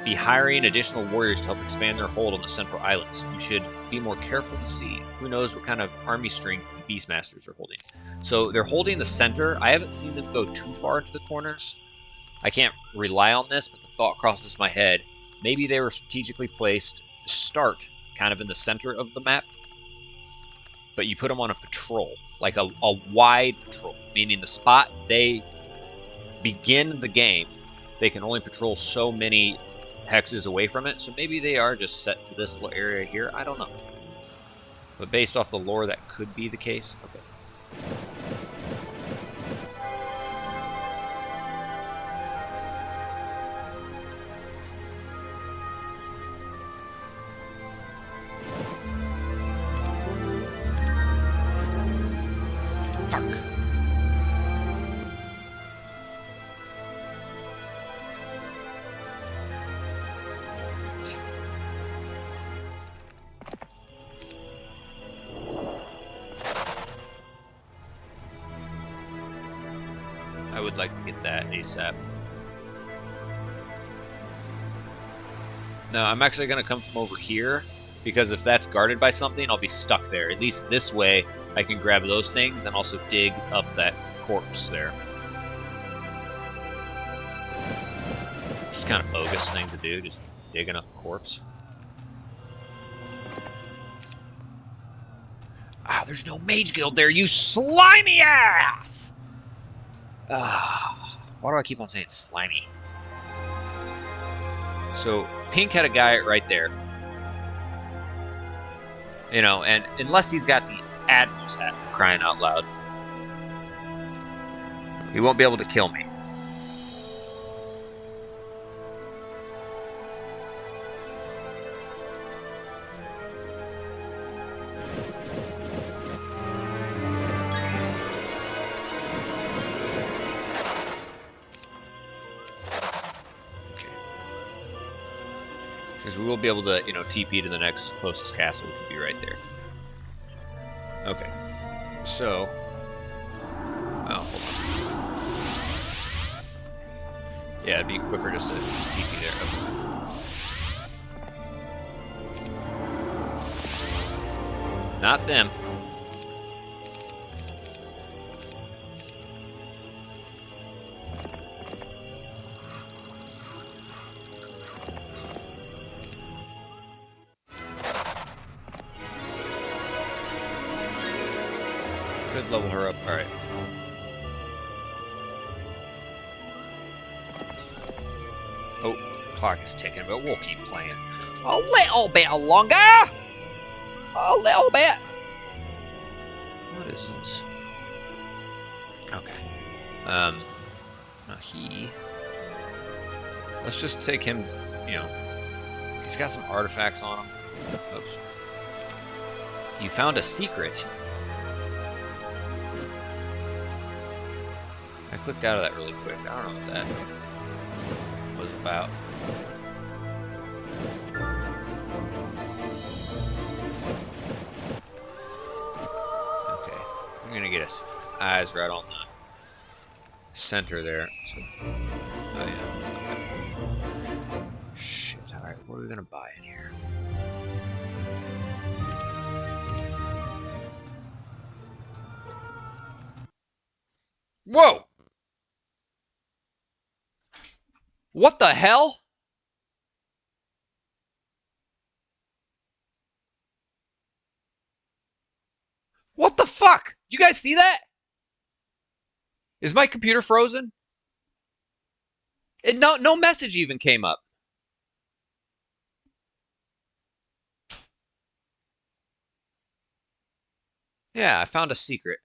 be hiring additional warriors to help expand their hold on the central islands. You should be more careful to see. Who knows what kind of army strength the Beastmasters are holding. So they're holding the center. I haven't seen them go too far into the corners. I can't rely on this, but the thought crosses my head. Maybe they were strategically placed to start kind of in the center of the map, but you put them on a patrol, like a wide patrol, meaning the spot they begin the game, they can only patrol so many hexes away from it, so maybe they are just set to this little area here. I don't know. But based off the lore, that could be the case. Okay. Fuck. I would like to get that ASAP. No, I'm actually going to come from over here, because if that's guarded by something, I'll be stuck there. At least this way, I can grab those things and also dig up that corpse there. Just kind of bogus thing to do, just digging up a corpse. Ah, there's no mage guild there, you slimy ass! Why do I keep on saying slimy? So, Pink had a guy right there. And unless he's got the Admiral's hat, for crying out loud, he won't be able to kill me. Because we will be able to, TP to the next closest castle, which would be right there. Okay. So... Oh, hold on. Yeah, it'd be quicker just to TP there. Not them. Could level her up. Alright. Oh, clock is ticking, but we'll keep playing. A little bit longer! A little bit! What is this? Okay. Let's just take him, you know. He's got some artifacts on him. Oops. You found a secret. I clicked out of that really quick. I don't know what that was about. Okay. I'm gonna get his eyes right on the center there. So, oh yeah. Okay. Shit. Alright, what are we gonna buy in here? Whoa! What the hell? What the fuck? You guys see that? Is my computer frozen? No message even came up. Yeah, I found a secret.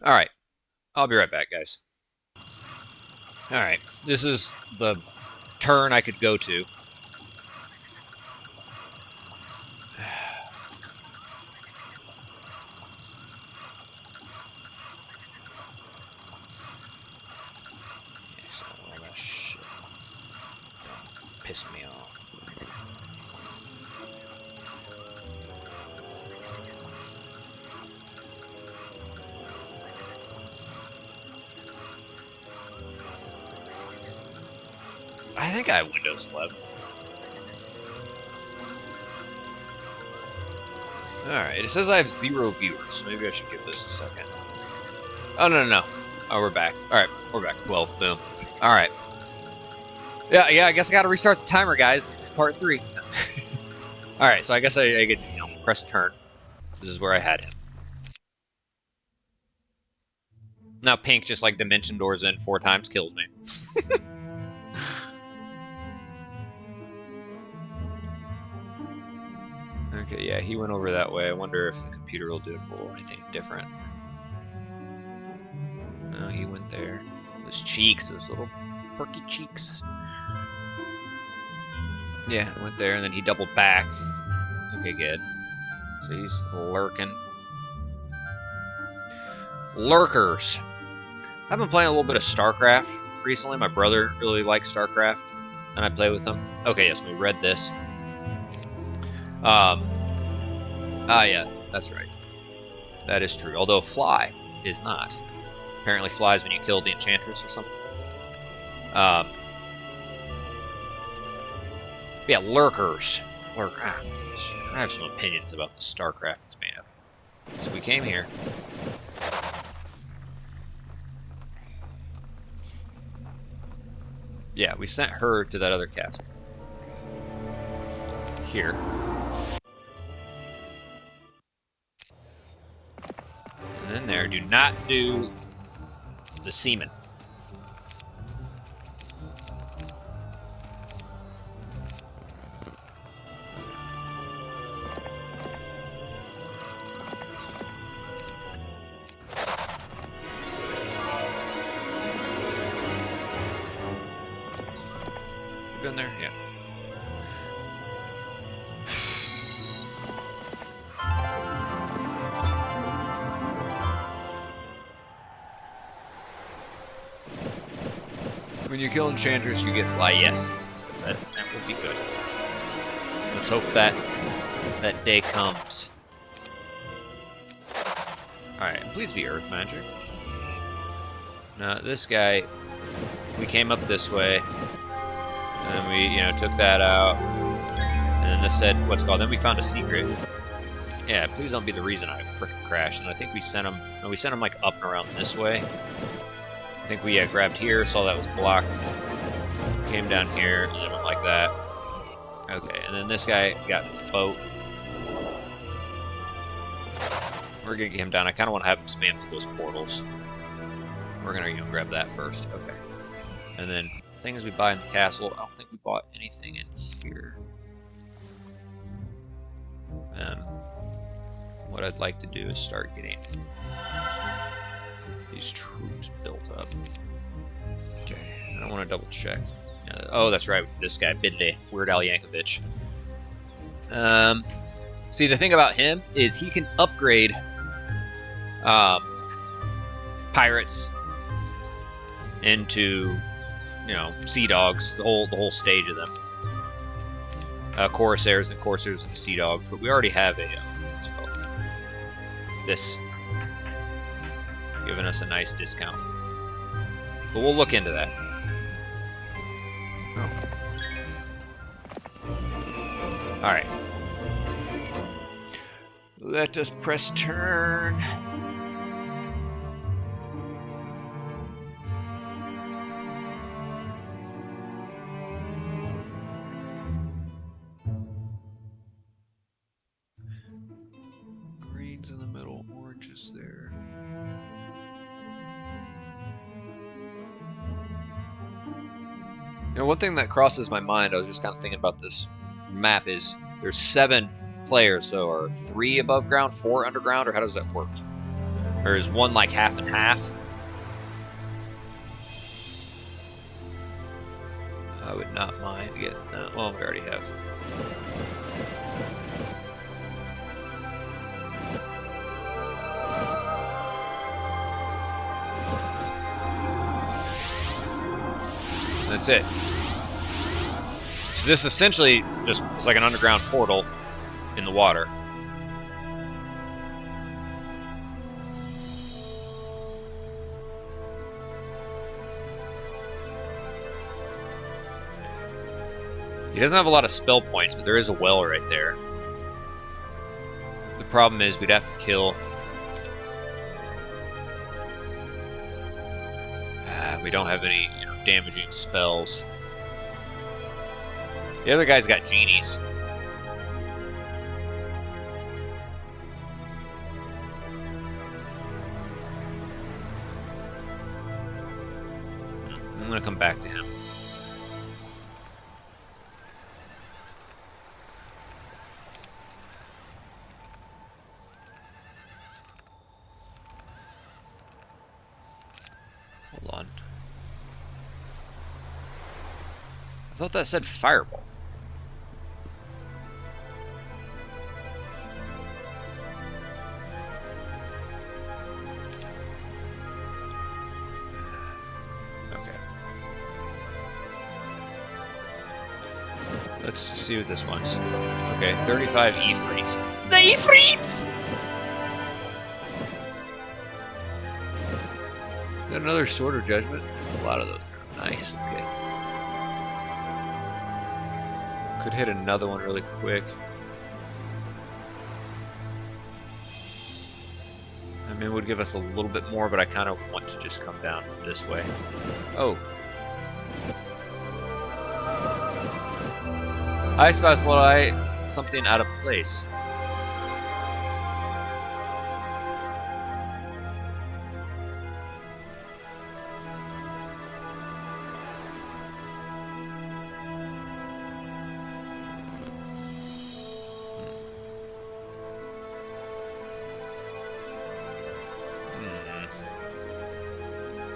Alright. I'll be right back, guys. Alright. This is the turn I could go to. All that shit. Don't piss me off. I think I have Windows 11. Alright, it says I have 0 viewers. Maybe I should give this a second. Oh, no. Oh, we're back. Alright, we're back. 12. Boom. Alright. Yeah, I guess I gotta restart the timer, guys. This is part 3. Alright, so I guess I get to, press turn. This is where I had him. Now Pink just, like, dimension doors in 4 times, kills me. Okay, yeah, he went over that way. I wonder if the computer will do anything different. No, he went there. Those cheeks, those little perky cheeks. Yeah, went there, and then he doubled back. Okay, good. So he's lurking. Lurkers. I've been playing a little bit of StarCraft recently. My brother really likes StarCraft, and I play with him. Okay, yes, we read this. Yeah, that's right. That is true. Although Fly is not. Apparently flies when you kill the Enchantress or something. Yeah, lurkers. I have some opinions about the StarCraft it's made of. So we came here. Yeah, we sent her to that other castle. Here. And then there, do not do the seaman. You been there? Yeah. When you kill Enchantress, you get Fly. Yes, that will be good. Let's hope that day comes. Alright, please be Earth Magic. Now, this guy we came up this way, and then we, you know, took that out, and then this said what's called. Then we found a secret. Yeah, please don't be the reason I freaking crashed. And I think we sent him. No, we sent him like up and around this way. I think we grabbed here, saw that was blocked, came down here, and then went like that. Okay, and then this guy got his boat. We're gonna get him down. I kind of want to have him spam through those portals. We're gonna, you know, grab that first. Okay. And then things we buy in the castle. I don't think we bought anything in here. What I'd like to do is start getting these troops built up. Okay. I don't want to double check. Oh, that's right. This guy, Bidley, Weird Al Yankovic. See, the thing about him is he can upgrade pirates into, you know, sea dogs, the whole stage of them. Corsairs and sea dogs, but we already have a what's it called? This, giving us a nice discount. But we'll look into that. Oh. All right. Let us press turn. Green's in the middle, orange is there. You know, one thing that crosses my mind, I was just kind of thinking about this map, is there's 7 players, so are 3 above ground, 4 underground, or how does that work? Or is one like half and half? I would not mind getting that. Well, we already have. That's it. So this essentially just is like an underground portal in the water. He doesn't have a lot of spell points, but there is a well right there. The problem is we'd have to kill... we don't have any, you know, damaging spells. The other guy's got genies. I'm gonna come back to him. Hold on. I thought that said fireball. Let's see what this one's. Okay, 35 Ifrits. The Ifrits! Got another Sword of Judgment. There's a lot of those. Nice, okay. Could hit another one really quick. I mean, it would give us a little bit more, but I kind of want to just come down this way. Oh. I suppose something out of place.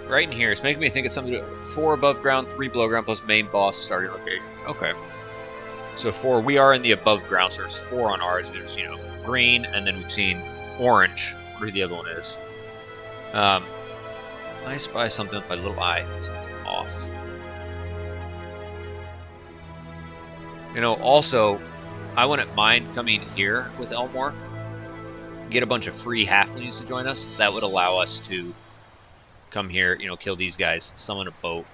Right in here, it's making me think it's something 4 above ground, 3 below ground, plus main boss starting location. Okay. So 4, we are in the above ground, so there's 4 on ours. There's, you know, green, and then we've seen orange, where the other one is. I spy something with my little eye. Something off. You know, also, I wouldn't mind coming here with Elmore. Get a bunch of free halflings to join us. That would allow us to come here, you know, kill these guys, summon a boat,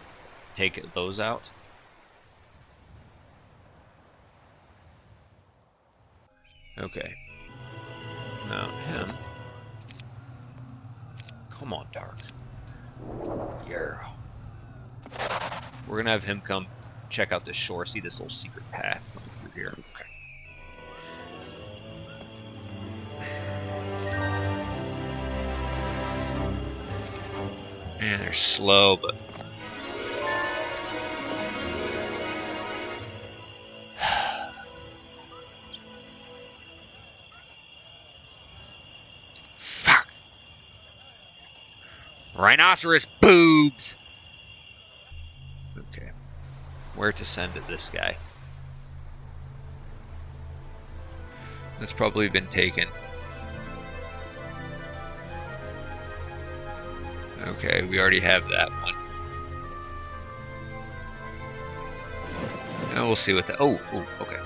take those out. Okay. Mount him. Come on, Dark. Yeah. We're gonna have him come check out this shore, see this little secret path coming through here. Okay. Man, they're slow, but fuck. Rhinoceros boobs. Okay. Where to send this guy? That's probably been taken. Okay, we already have that one. And we'll see what the... Oh, okay.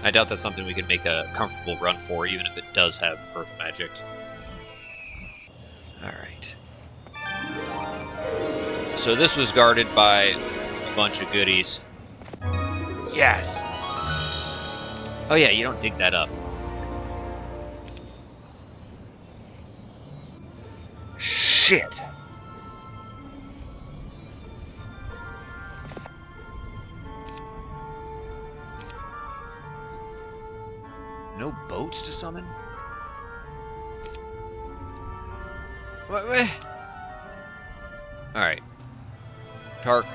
I doubt that's something we can make a comfortable run for, even if it does have Earth Magic. Alright. So this was guarded by a bunch of goodies. Yes! Oh yeah, you don't dig that up. Shit! No boats to summon? What? Alright. Tark.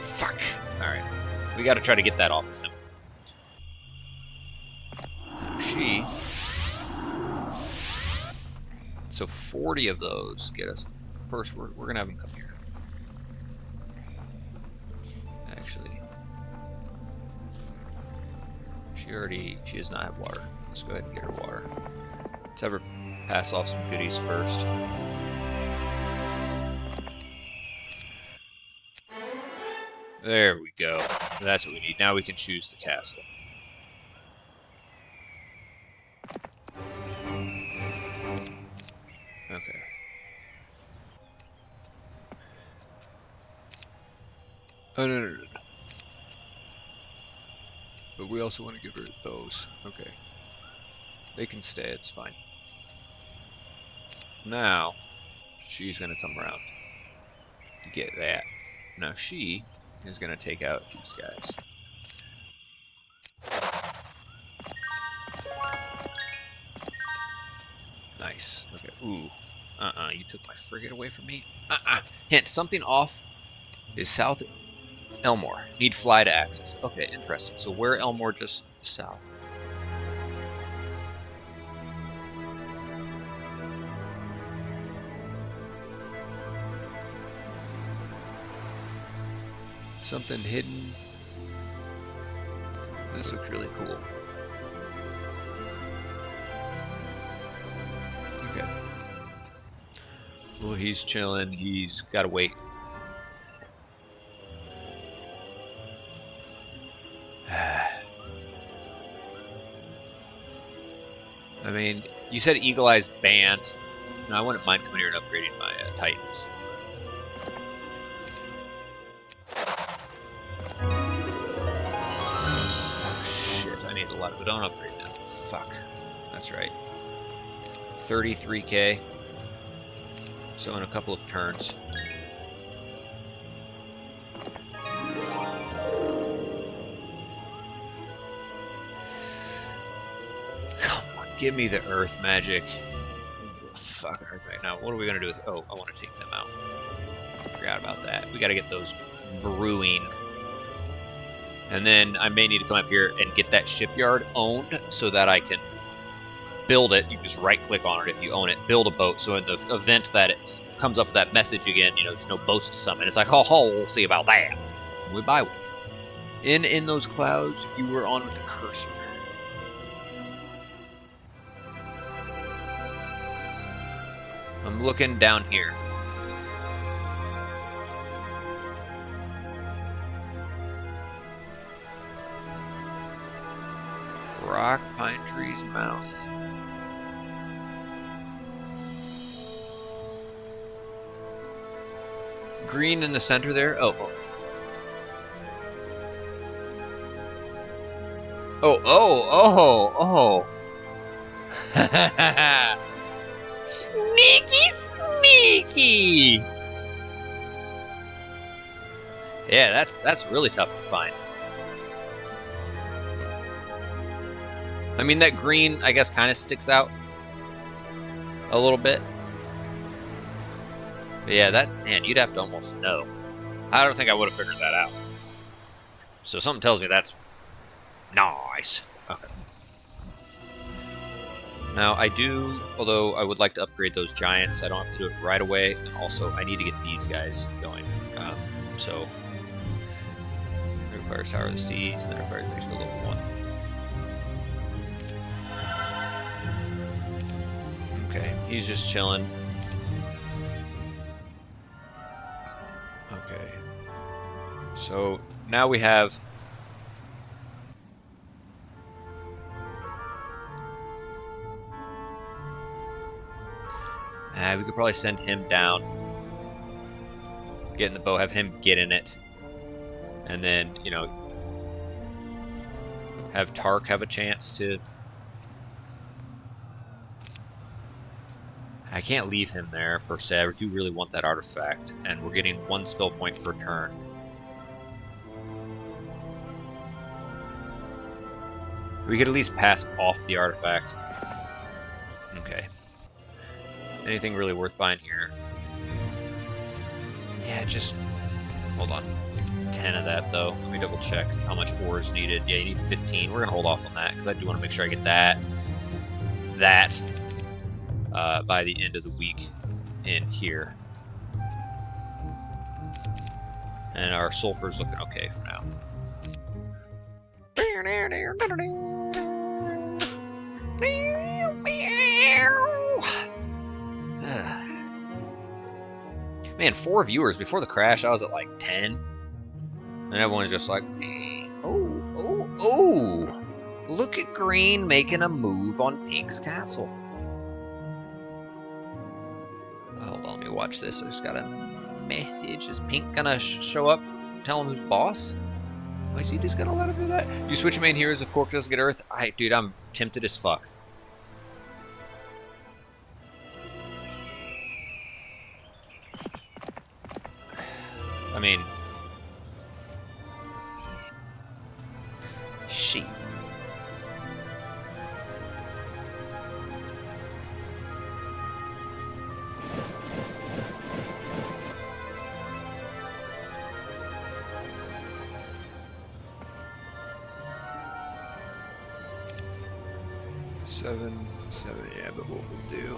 Fuck. Alright. We gotta try to get that off of him. She. So 40 of those get us. First, we're gonna have him come here. Actually. She does not have water. Let's go ahead and get her water. Let's have her pass off some goodies first. There we go. That's what we need. Now we can choose the castle. Okay. Oh, no. But we also want to give her those. Okay. They can stay, it's fine. Now, she's going to come around to get that. Now she is going to take out these guys. Nice. Okay. Ooh. You took my frigate away from me? Hint, something off is south Elmore. Need fly to access. Okay, interesting. So where Elmore just south? Something hidden. This looks really cool. Okay. Well, he's chilling. He's got to wait. I mean, you said Eagle Eye's banned. No, I wouldn't mind coming here and upgrading my Titans. Oh, shit, I need a lot of... Don't upgrade now. Fuck. That's right. 33k. So in a couple of turns. Give me the Earth Magic. Fuck Earth Magic. Now, what are we going to do with... Oh, I want to take them out. Forgot about that. We got to get those brewing. And then I may need to come up here and get that shipyard owned so that I can build it. You just right-click on it if you own it. Build a boat. So in the event that it comes up with that message again, you know, there's no boats to summon. It's like, oh, we'll see about that. And we buy one. In those clouds, you were on with the cursor. I'm looking down here. Rock, pine trees, mountain. Green in the center there. Oh. Oh, oh, oh, oh. Sneaky, sneaky. Yeah, that's really tough to find. I mean, that green, I guess, kind of sticks out a little bit. But yeah, that, man, you'd have to almost know. I don't think I would have figured that out. So something tells me that's nice. Okay. Now, I do, although I would like to upgrade those giants, I don't have to do it right away. And also, I need to get these guys going. So, it requires Tower of the Seas, and that requires basically level 1. Okay, he's just chilling. Okay. So, now we have... we could probably send him down. Get in the bow, have him get in it. And then, you know, have Tark have a chance to... I can't leave him there, per se. I do really want that artifact. And we're getting 1 spell point per turn. We could at least pass off the artifact. Okay. Anything really worth buying here? Yeah, just... Hold on. 10 of that, though. Let me double check how much ore is needed. Yeah, you need 15. We're going to hold off on that, because I do want to make sure I get that. By the end of the week in here. And our sulfur's looking okay for now. Man, 4 viewers. Before the crash, I was at like 10. And everyone's just like, oh, oh, oh. Look at Green making a move on Pink's castle. Hold on, let me watch this. I just got a message. Is Pink gonna show up, tell him who's boss? Why is he just gonna let him do that? You switch your main heroes if Corkes doesn't get Earth? Dude, I'm tempted as fuck. I mean... Sheep. Seven, yeah, but what we'll do...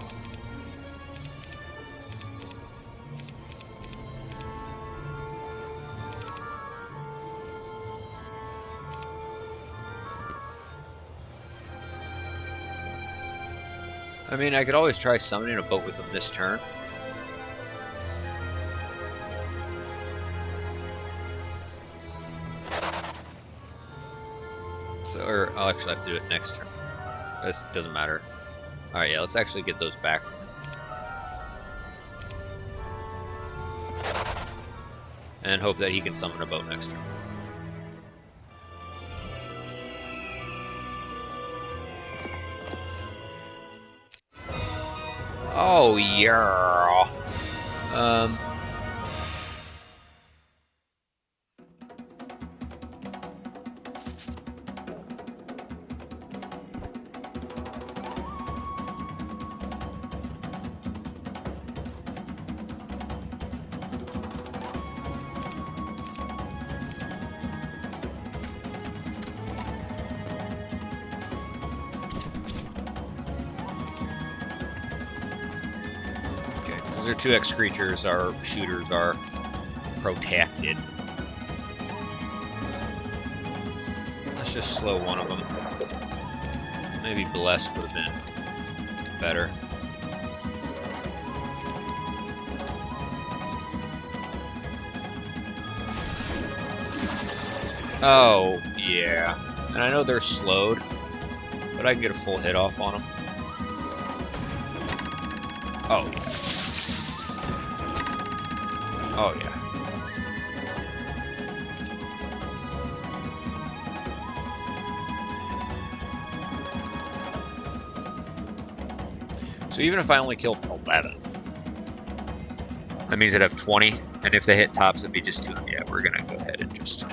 I mean, I could always try summoning a boat with them this turn. So, or I'll actually have to do it next turn. This doesn't matter. Alright, yeah, let's actually get those back from him. And hope that he can summon a boat next turn. Oh, yeah. Because their 2x creatures, our shooters, are protected. Let's just slow one of them. Maybe Bless would have been better. Oh, yeah. And I know they're slowed, but I can get a full hit off on them. Oh. Oh, yeah. So even if I only killed 11, that means I'd have 20, and if they hit tops, it'd be just 2. Yeah, we're gonna go ahead and just...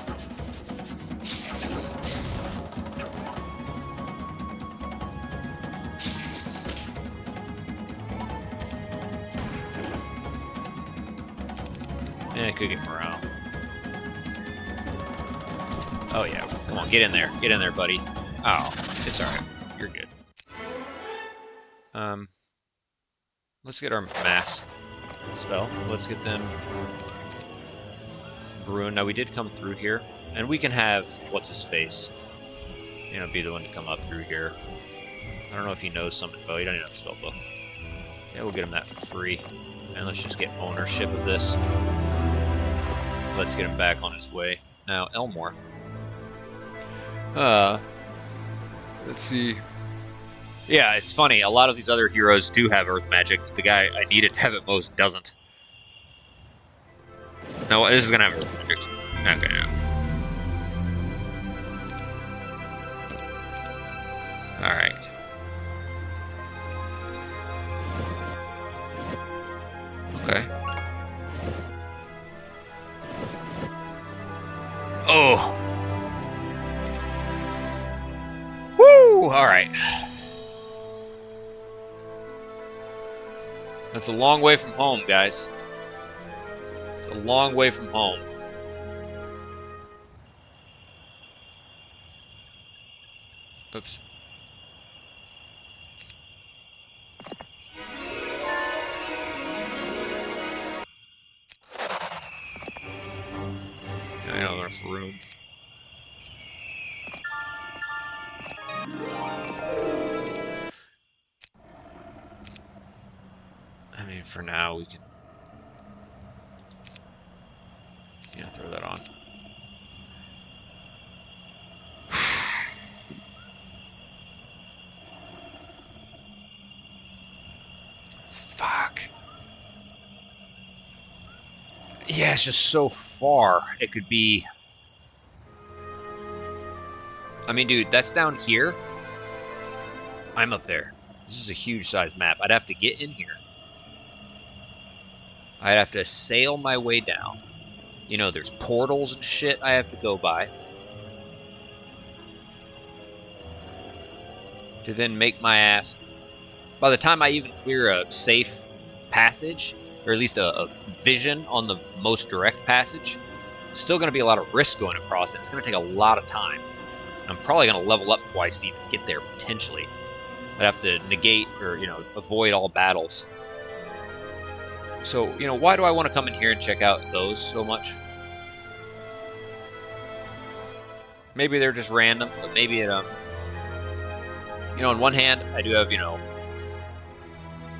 Eh, could get morale. Oh yeah, come on, get in there. Get in there, buddy. Oh, it's alright. You're good. Let's get our mass spell. Let's get them Bruin. Now we did come through here, and we can have what's his face, you know, be the one to come up through here. I don't know if he knows something. Oh, you don't even have a spell book. Yeah, we'll get him that for free, and let's just get ownership of this. Let's get him back on his way. Now Elmore. Let's see. Yeah, it's funny. A lot of these other heroes do have earth magic. The guy I needed to have it most doesn't. No, this is gonna have earth magic. Okay, no. Alright. Okay. Oh! Woo! Alright. That's a long way from home, guys. It's a long way from home. Oops. I know there's room. I mean, for now, we can... Yeah, throw that on. Fuck. Yeah, it's just so far. It could be... I mean, dude, that's down here. I'm up there. This is a huge size map. I'd have to get in here. I'd have to sail my way down. You know, there's portals and shit I have to go by. To then make my ass... By the time I even clear a safe passage, or at least a vision on the most direct passage, still going to be a lot of risk going across it. It's going to take a lot of time. I'm probably going to level up twice to even get there, potentially. I'd have to negate or, you know, avoid all battles. So, you know, why do I want to come in here and check out those so much? Maybe they're just random, but maybe it, you know, on one hand, I do have, you know,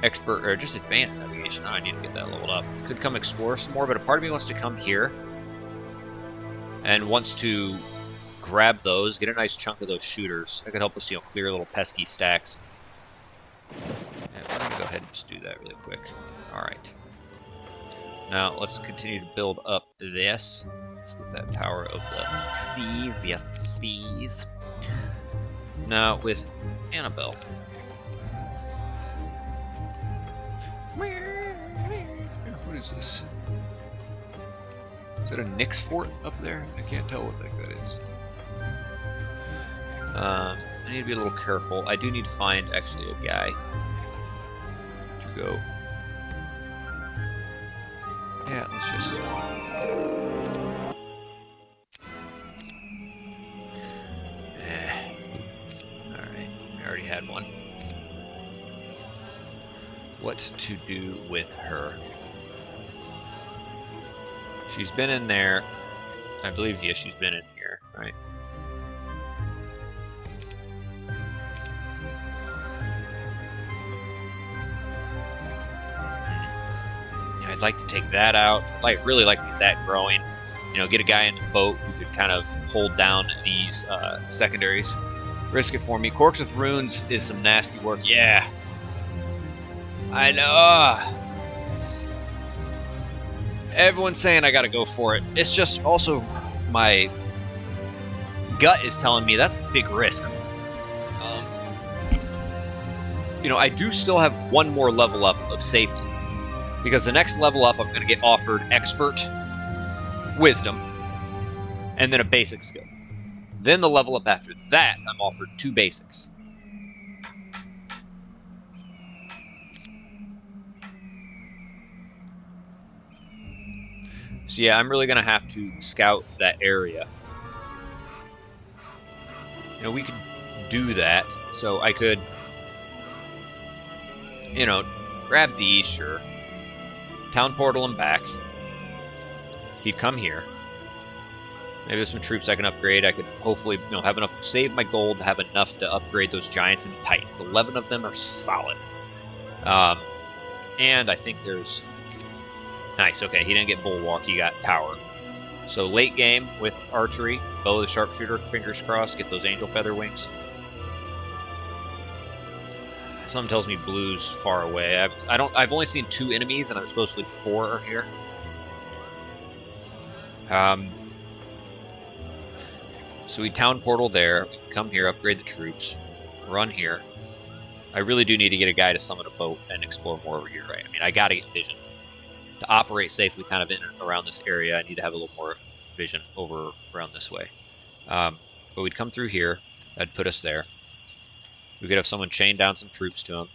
expert, or just advanced navigation. Oh, I need to get that leveled up. I could come explore some more, but a part of me wants to come here and wants to grab those, get a nice chunk of those shooters. That could help us, you know, clear little pesky stacks. And we're going to go ahead and just do that really quick. All right. Now, let's continue to build up this. Let's get that power of the seas. Yes, please. Now, with Annabelle. What is this? Is that a Nyx fort up there? I can't tell what the heck that is. I need to be a little careful. I do need to find, actually, a guy to go. Yeah, let's just... Alright, I already had one. What to do with her? She's been in there. I believe, yes, she's been in here, right? I'd like to take that out. I'd really like to get that growing. You know, get a guy in the boat who could kind of hold down these secondaries. Risk it for me. Corkes with runes is some nasty work. Yeah. I know. Everyone's saying I gotta go for it. It's just also my gut is telling me that's a big risk. you know, I do still have one more level up of safety. Because the next level up, I'm going to get offered Expert, Wisdom, and then a basic skill. Then the level up after that, I'm offered 2 basics. So yeah, I'm really going to have to scout that area. You know, we could do that. So I could, you know, grab these, sure. Town portal him back. He'd come here. Maybe there's some troops I can upgrade. I could hopefully, you know, have enough, save my gold, have enough to upgrade those giants into titans. 11 of them are solid. And I think there's... Nice, okay, he didn't get bulwark, he got tower. So late game with archery, bow of the sharpshooter, fingers crossed, get those angel feather wings. Something tells me blue's far away. I've only seen 2 enemies, and I'm supposedly 4 are here. So we town portal there. We can come here, upgrade the troops, run here. I really do need to get a guy to summon a boat and explore more over here, right? I mean, I gotta get vision. To operate safely kind of in and around this area, I need to have a little more vision over around this way. But we'd come through here. That'd put us there. We could have someone chain down some troops to him.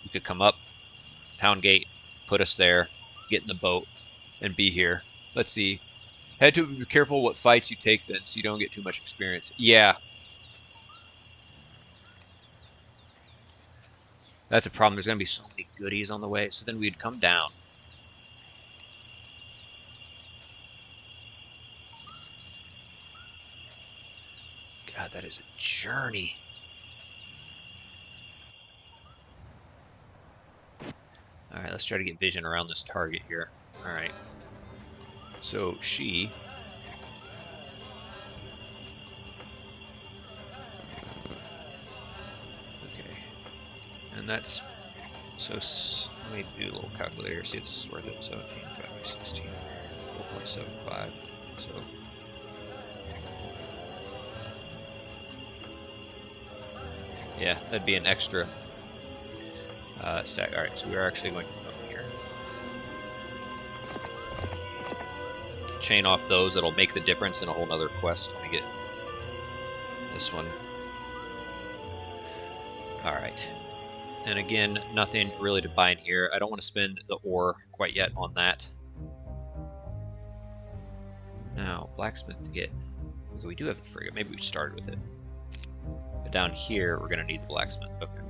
We could come up, town gate, put us there, get in the boat, and be here. Let's see. Had to be careful what fights you take then, so you don't get too much experience. Yeah. That's a problem. There's going to be so many goodies on the way. So then we'd come down. God, that is a journey. Alright, let's try to get vision around this target here. Alright. So, she... Okay. And that's... So, let me do a little calculator, see if this is worth it. 17 divided by 16. 4.75. So... Yeah, that'd be an extra stack. Alright, so we're actually going to come here. Chain off those, that'll make the difference in a whole nother quest when we get this one. Alright. And again, nothing really to buy in here. I don't want to spend the ore quite yet on that. Now, blacksmith to get... Okay, we do have the frigate. Maybe we started with it. But down here, we're going to need the blacksmith. Okay.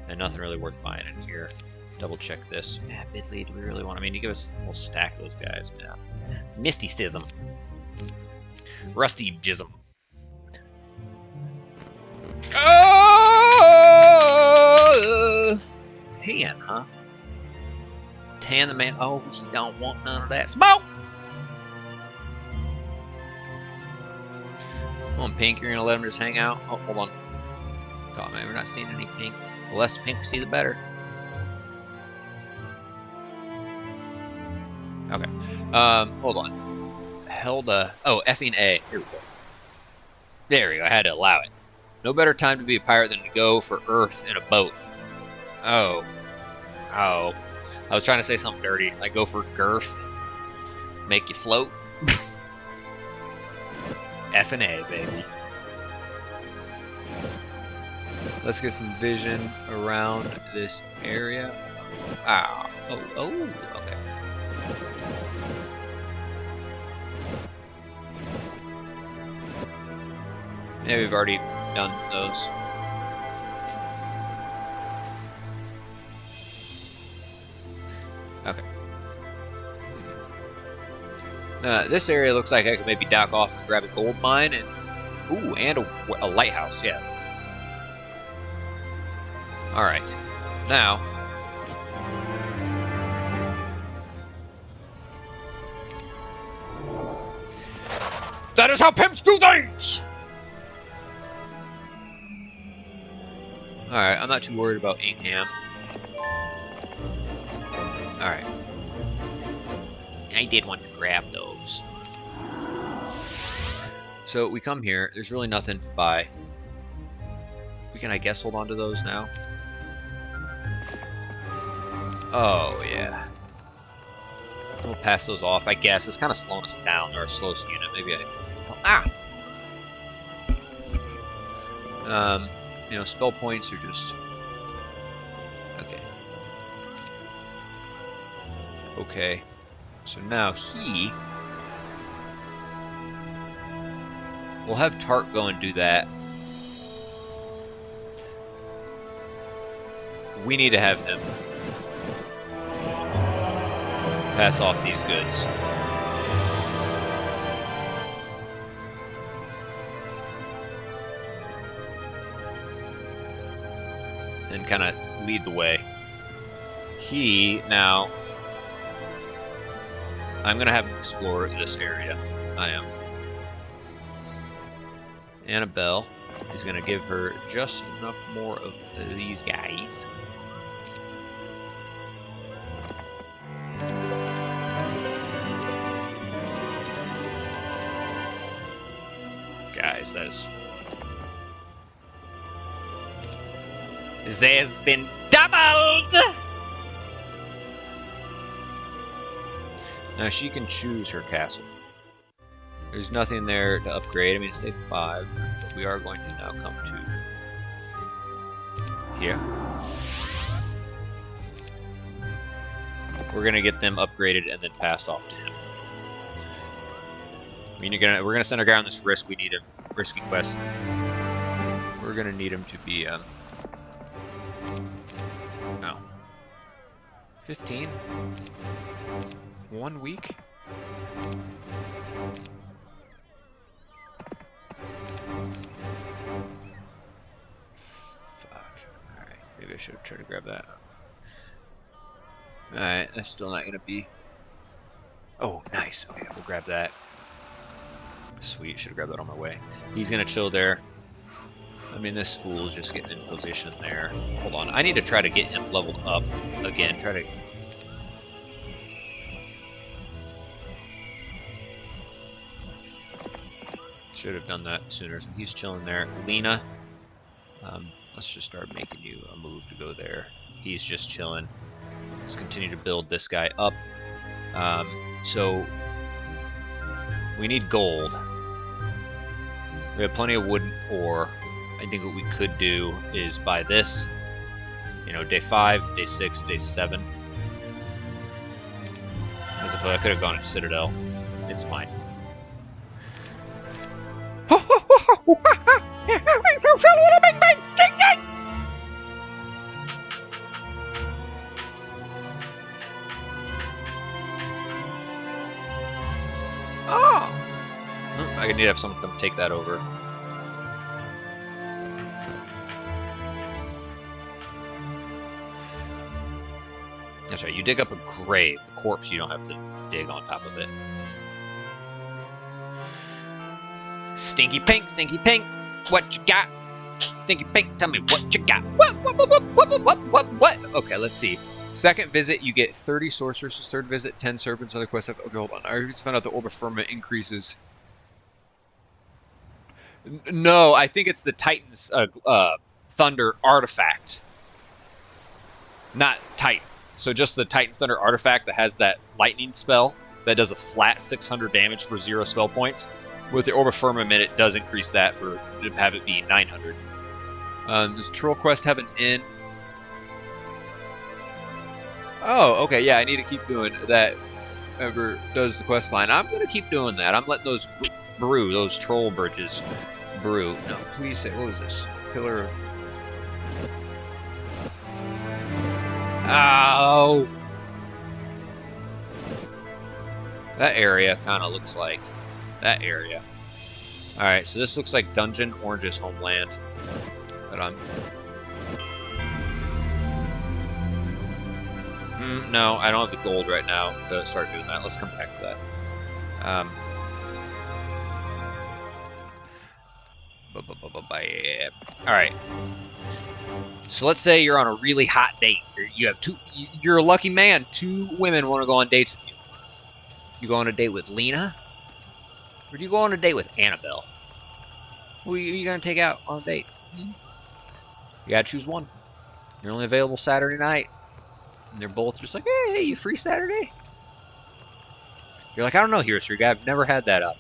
And nothing really worth buying in here. Double check this. Yeah, Bidley, do we really want... I mean, you give us... We'll stack those guys. Yeah. Mysticism. Rusty Jism. Oh! Tan, huh? Tan the man. Oh, he don't want none of that. Smoke! Come on, Pink, you're gonna let him just hang out? Oh, hold on. God, man, we're not seeing any pink. The less pink we see, the better. Okay. Hold on. Helda. Oh, effing A. Here we go. There we go. I had to allow it. No better time to be a pirate than to go for Earth in a boat. Oh. Oh. I was trying to say something dirty. I go for girth. Make you float. F&A, baby. Let's get some vision around this area. Ah. Oh, okay. Yeah, we've already done those. Okay. This area looks like I could maybe dock off and grab a gold mine and... Ooh, and a lighthouse, yeah. Alright. Now... That is how pimps do things! Alright, I'm not too worried about Ingham. Alright. I did want to grab those. So we come here, there's really nothing to buy. We can, I guess, hold on to those now. Oh, yeah. We'll pass those off, I guess. It's kind of slowing us down. They're our slowest unit. Maybe I... Oh, ah! You know, spell points are just... Okay. Okay. So now he... We'll have Tart go and do that. We need to have him pass off these goods. And kind of lead the way. He, now... I'm going to have him explore this area. I am. Annabelle is going to give her just enough more of these guys. Guys, that is... There's been doubled! Now she can choose her castle. There's nothing there to upgrade. I mean, it's day 5. But we are going to now come to here. We're gonna get them upgraded and then passed off to him. I mean, we're gonna send our guy on this risk. We need him. Risky quest. We're gonna need him to be no. 15? 1 week? Maybe I should have tried to grab that. Alright, that's still not gonna be... Oh, nice. Okay, we'll grab that. Sweet, should have grabbed that on my way. He's gonna chill there. I mean, this fool's just getting in position there. Hold on, I need to try to get him leveled up again. Try to... Should have done that sooner. So he's chilling there. Lena, let's just start making you a move to go there. He's just chilling. Let's continue to build this guy up. So we need gold. We have plenty of wood and ore. I think what we could do is buy this. You know, day 5, day 6, day 7. As if I could have gone to Citadel. It's fine. Oh! I need to have someone come take that over. That's right, you dig up a grave. The corpse you don't have to dig on top of it. Stinky Pink, what you got? Stinky Pink, tell me what you got. What? Okay, let's see. Second visit, you get 30 sorceresses. Third visit, 10 serpents. Other quests. Okay, hold on. I just found out the Orb of Firmament increases. No, I think it's the Titan's Thunder artifact. Not Titan. So just the Titan's Thunder artifact that has that lightning spell that does a flat 600 damage for 0 spell points. With the Orb of Firmament, it does increase that to have it be 900. Does Troll Quest have an inn? Oh, okay, yeah, I need to keep doing that. Whoever does the quest line, I'm going to keep doing that. I'm letting those brew, those troll bridges brew. No, please say, what was this? Pillar of... Ow! That area kind of looks like that area. Alright, so this looks like Dungeon Orange's homeland. But I'm... no, I don't have the gold right now to start doing that. Let's come back to that. Alright. So let's say you're on a really hot date. You have you're a lucky man. 2 women want to go on dates with you. You go on a date with Lena? Or do you go on a date with Annabelle? Who are you going to take out on a date? You got to choose one. You're only available Saturday night. And they're both just like, hey, you free Saturday? You're like, I don't know, Heroes Guy. I've never had that up.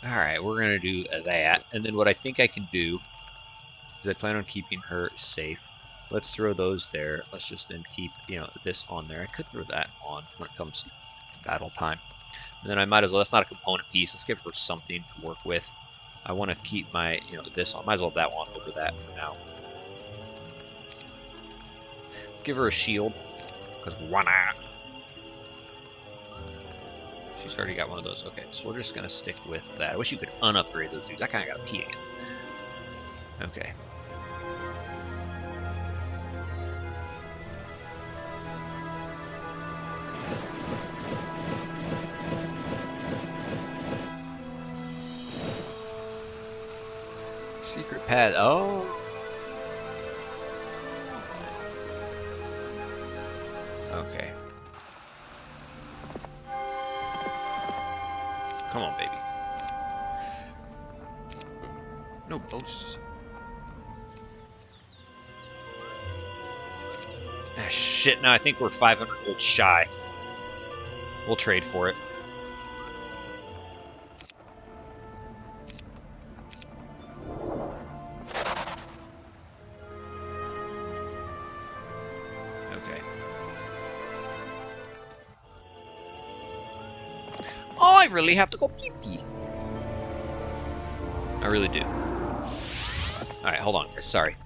Alright, we're going to do that. And then what I think I can do is I plan on keeping her safe. Let's throw those there. Let's just then keep, this on there. I could throw that on when it comes to battle time. And then I might as well, that's not a component piece. Let's give her something to work with. I want to keep my, this on. Might as well have that one over that for now. Give her a shield, because why not? She's already got one of those. Okay, so we're just going to stick with that. I wish you could unupgrade those dudes. I kind of got to pee again. Okay. Secret path. Oh. Okay. Come on, baby. No boasts. Ah, shit. Now I think we're 500 gold shy. We'll trade for it. Okay. Oh, I really have to go pee-pee. I really do. Alright, hold on, guys. Sorry.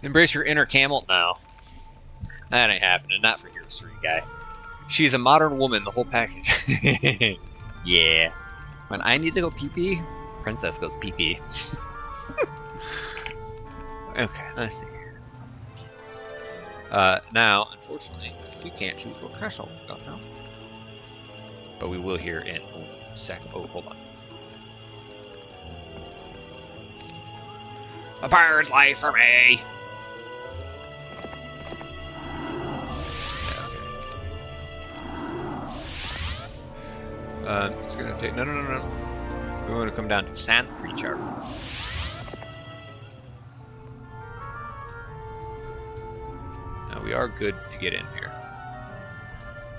Embrace your inner camel? No. That ain't happening. Not for Heroes 3 guy. She's a modern woman, the whole package. Yeah. When I need to go pee-pee, Princess goes pee-pee. Okay, let's see. Now, unfortunately, we can't choose what castle we go to. But we will here in a second. Oh, hold on. A bird's life for me! It's gonna take... No. We want to come down to Sand Creature. Now, we are good to get in here.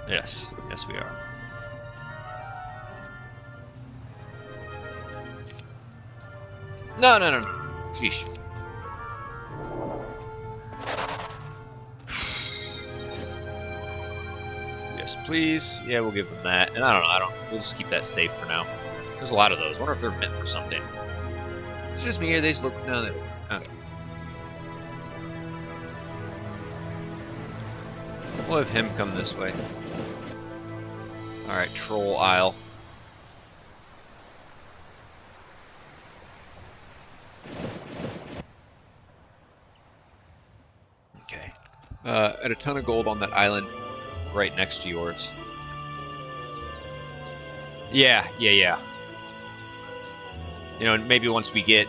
Yes. Yes, we are. No. Sheesh. Yes, please. Yeah, we'll give them that. And I don't. We'll just keep that safe for now. There's a lot of those. I wonder if they're meant for something. It's just me, or they just look. No, they look. Okay. We'll have him come this way. Alright, Troll Isle. Okay. At a ton of gold on that island right next to yours. Yeah. You know, maybe once we get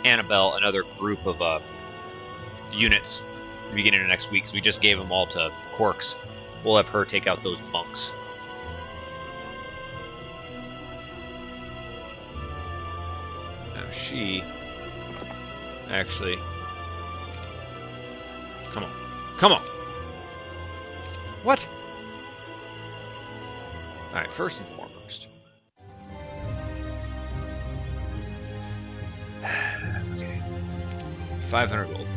Annabelle, another group of units at the beginning of next week, because we just gave them all to Corkes. We'll have her take out those monks. Now she... Actually... Come on! What? Alright, first and foremost. Okay. 500 gold.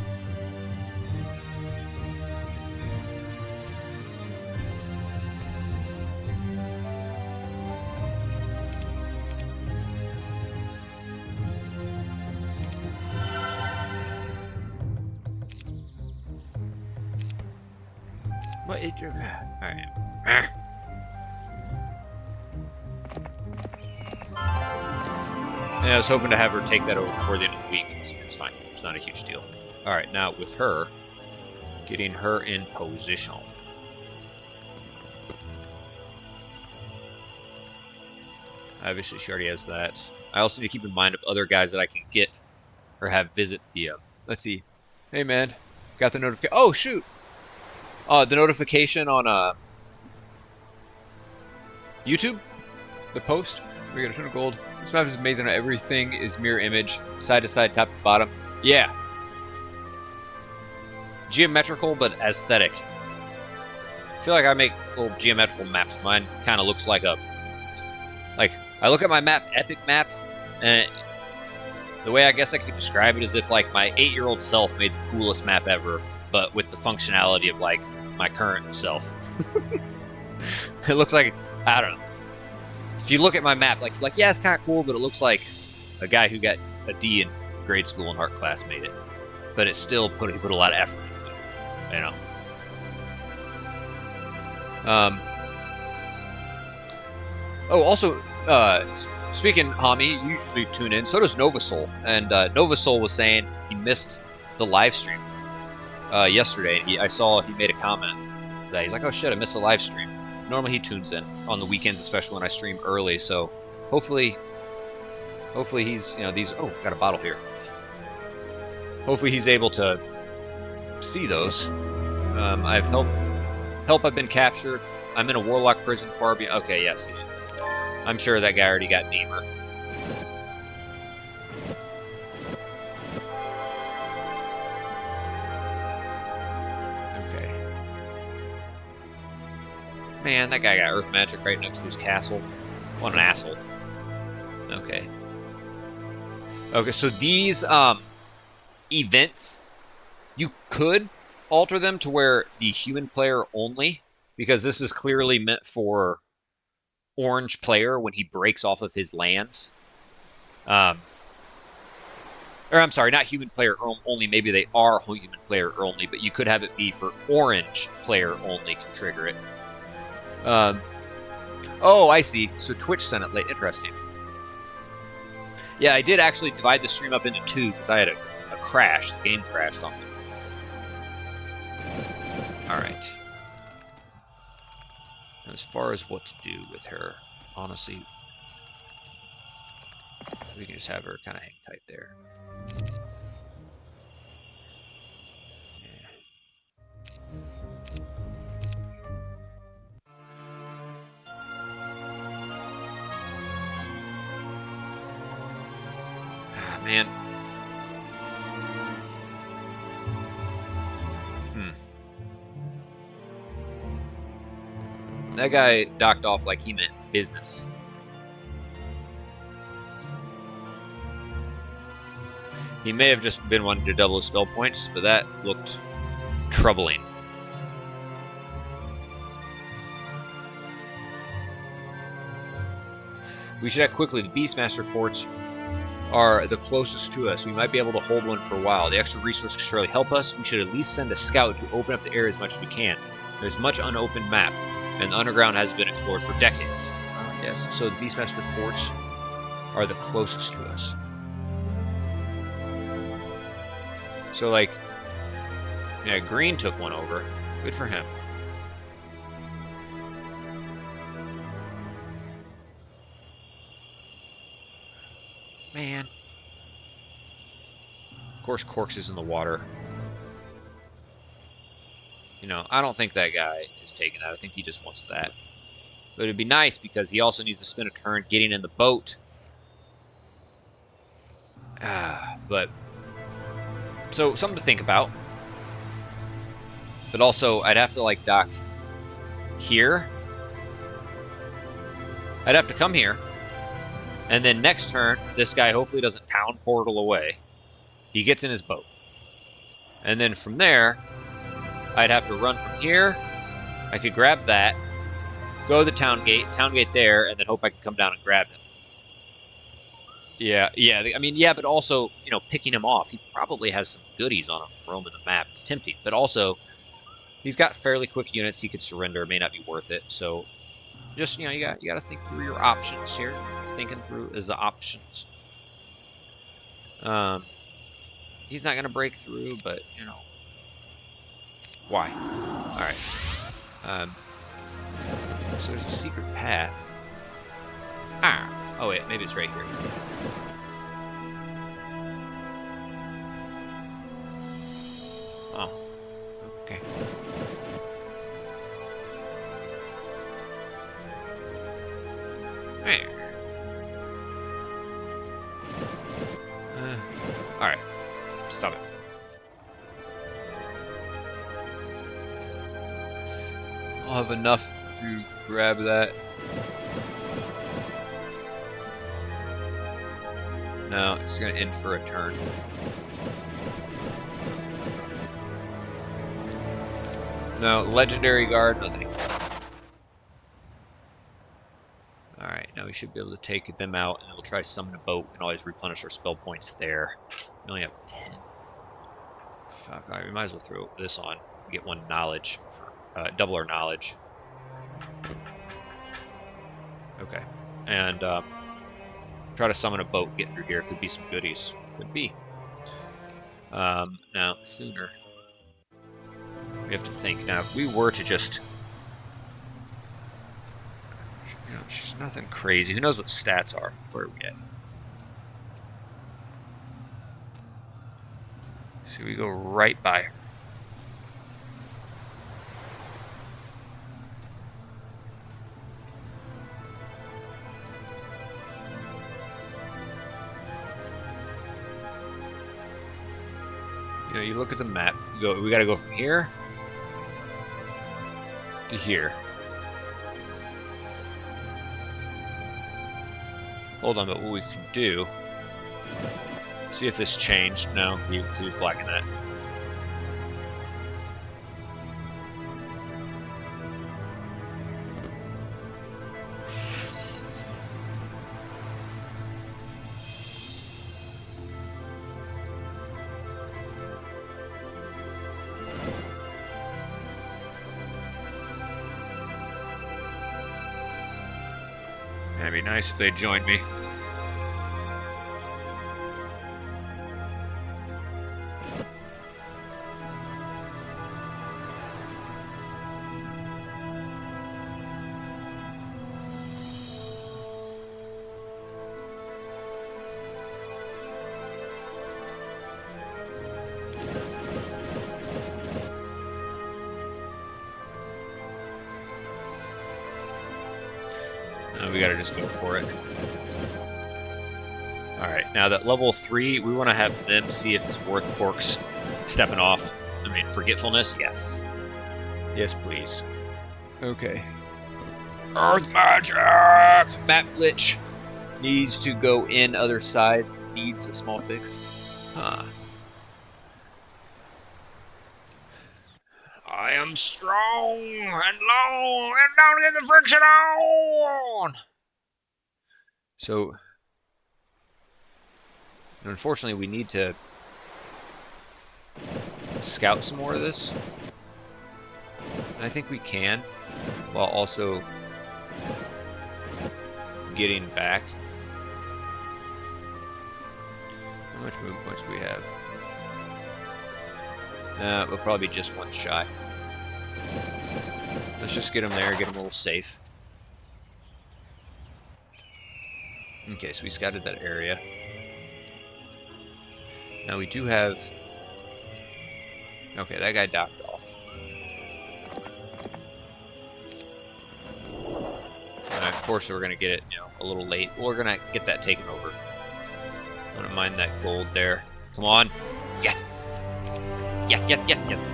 What is your... Alright. And I was hoping to have her take that over before the end of the week. It's fine. It's not a huge deal. All right, now with her, getting her in position. Obviously, she already has that. I also need to keep in mind of other guys that I can get or have visit the. Let's see. Hey, man, got the notification. Oh, shoot. The notification on YouTube, the post. We got a ton of gold. This map is amazing. Everything is mirror image, side to side, top to bottom. Yeah. Geometrical, but aesthetic. I feel like I make little geometrical maps. Mine kind of looks like a... Like, I look at my map, Epic Map, and the way I guess I could describe it is if, like, my 8-year-old self made the coolest map ever, but with the functionality of, like, my current self. It looks like... I don't know. If you look at my map, like yeah, it's kind of cool, but it looks like a guy who got a D in grade school and art class made it. But it still he put a lot of effort into it, you know. Oh, also, speaking, Hami, you usually tune in. So does Novasoul, and Novasoul was saying he missed the live stream yesterday. I saw he made a comment that he's like, "Oh shit, I missed the live stream." Normally he tunes in on the weekends, especially when I stream early. So hopefully he's, you know, these. Oh, got a bottle here. Hopefully he's able to see those. I've help. I've been captured. I'm in a warlock prison far beyond. Okay, yes. I'm sure that guy already got Namer. Man, that guy got Earth Magic right next to his castle. What an asshole. Okay. Okay, so these events, you could alter them to where the human player only, because this is clearly meant for orange player when he breaks off of his lands. Or I'm sorry, not human player only. Maybe they are human player only, but you could have it be for orange player only can trigger it. Oh, I see. So Twitch sent it late. Interesting. Yeah, I did actually divide the stream up into two because I had a crash. The game crashed on me. Alright. As far as what to do with her, honestly, we can just have her kind of hang tight there. Man. That guy docked off like he meant business. He may have just been wanting to double his spell points, but that looked troubling. We should act quickly. The Beastmaster forts are the closest to us. We might be able to hold one for a while. The extra resources can surely help us. We should at least send a scout to open up the area as much as we can. There's much unopened map, and the underground has been explored for decades. Yes, so the Beastmaster forts are the closest to us. So, like, yeah, Green took one over. Good for him. Man. Of course, Corkes is in the water. You know, I don't think that guy is taking that. I think he just wants that. But it'd be nice because he also needs to spend a turn getting in the boat. But, so, something to think about. But also, I'd have to, like, dock here. I'd have to come here. And then next turn, this guy hopefully doesn't town portal away. He gets in his boat. And then from there, I'd have to run from here. I could grab that, go to the town gate there, and then hope I can come down and grab him. Yeah, I mean, yeah, but also, you know, picking him off. He probably has some goodies on him from roaming the map. It's tempting. But also, he's got fairly quick units. He could surrender. It may not be worth it. So, just, you know, you got to think through your options here. Thinking through is the options. He's not gonna break through, but you know, why? All right. So there's a secret path. Ah. Oh wait, maybe it's right here. Oh. Okay. There. All right. Stop it. I'll have enough to grab that. No, it's going to end for a turn. No, legendary guard, nothing. Alright, now we should be able to take them out, and we'll try to summon a boat. We can always replenish our spell points there. We only have 10. Fuck, alright, we might as well throw this on. Get one knowledge, for double our knowledge. Okay, and try to summon a boat, get through here. Could be some goodies. Could be. Now, sooner. We have to think. Now, if we were to just... You know, she's nothing crazy. Who knows what stats are? Where are we at? So we go right by her. You know, you look at the map. You go. We got to go from here to here. Hold on, but what we can do... See if this changed. No, he was blacking that. That'd be nice if they joined me. We gotta just go for it. Alright, now that level 3, we want to have them see if it's worth Corkes stepping off. I mean, forgetfulness? Yes. Yes, please. Okay. Earth magic! Map glitch needs to go in other side. Needs a small fix. Huh. I am strong and long and don't get the friction on! So, unfortunately, we need to scout some more of this. And I think we can, while also getting back. How much movement points do we have? We'll probably be just one shot. Let's just get him there, get him a little safe. Okay, so we scouted that area. Now we do have... Okay, that guy docked off. Of course, we're going to get it, you know, a little late. We're going to get that taken over. I want to mine that gold there. Come on. Yes! Yes, yes, yes, yes.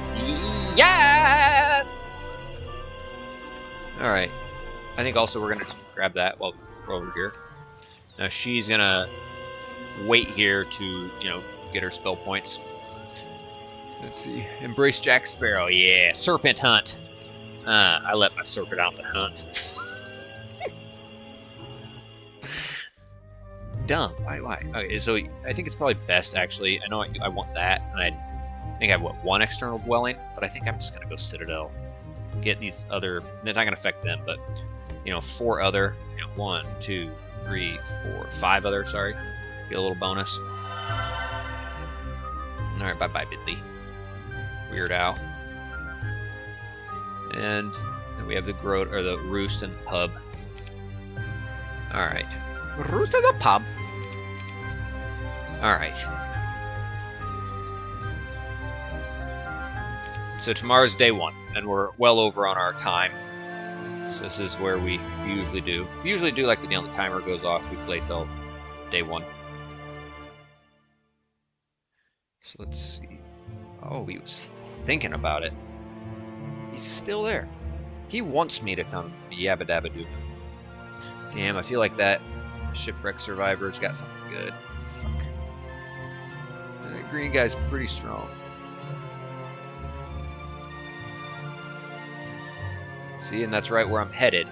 Yes! Alright. I think also we're going to grab that while we're over here. Now she's going to wait here to, you know, get her spell points. Let's see. Embrace Jack Sparrow. Yeah. Serpent hunt. I let my serpent out to hunt. Dumb. Why? Okay, so I think it's probably best, actually. I know I want that, and I think I have, what, one external dwelling? But I think I'm just going to go Citadel. Get these other... They're not going to affect them, but, you know, 4 other... You know, 1, 2, 3, 4, 5 other, sorry. Get a little bonus. Alright, bye-bye, Bidley. Weird Owl. And then we have the Grot, or the Roost and the Pub. Alright. Roost and the Pub. Alright. So tomorrow's day 1, and we're well over on our time. So this is where we usually do. We usually do like the timer goes off, we play till day 1. So let's see. Oh, he was thinking about it. He's still there. He wants me to come yabba dabba doo. Damn, I feel like that shipwreck survivor's got something good. Fuck. That green guy's pretty strong. See, and that's right where I'm headed.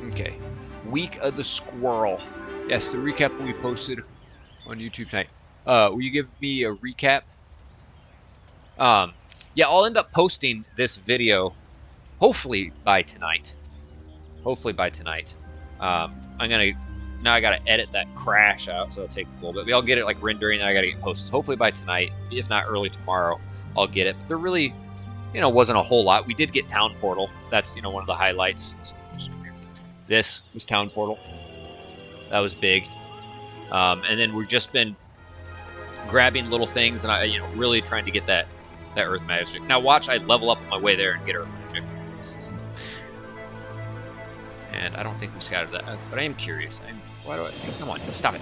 Okay. Week of the Squirrel. Yes, the recap will be posted on YouTube tonight. Will you give me a recap? Yeah, I'll end up posting this video hopefully by tonight. Hopefully by tonight. Now I gotta edit that crash out, so it'll take a little bit. But I'll get it like rendering, and I gotta get posted. Hopefully by tonight, if not early tomorrow, I'll get it. But there really, wasn't a whole lot. We did get Town Portal. That's, one of the highlights. This was Town Portal. That was big. And then we've just been grabbing little things, and I, really trying to get that Earth Magic. Now watch, I level up on my way there and get Earth Magic. And I don't think we scouted that, but I am curious. Why do I think? Come on, stop it.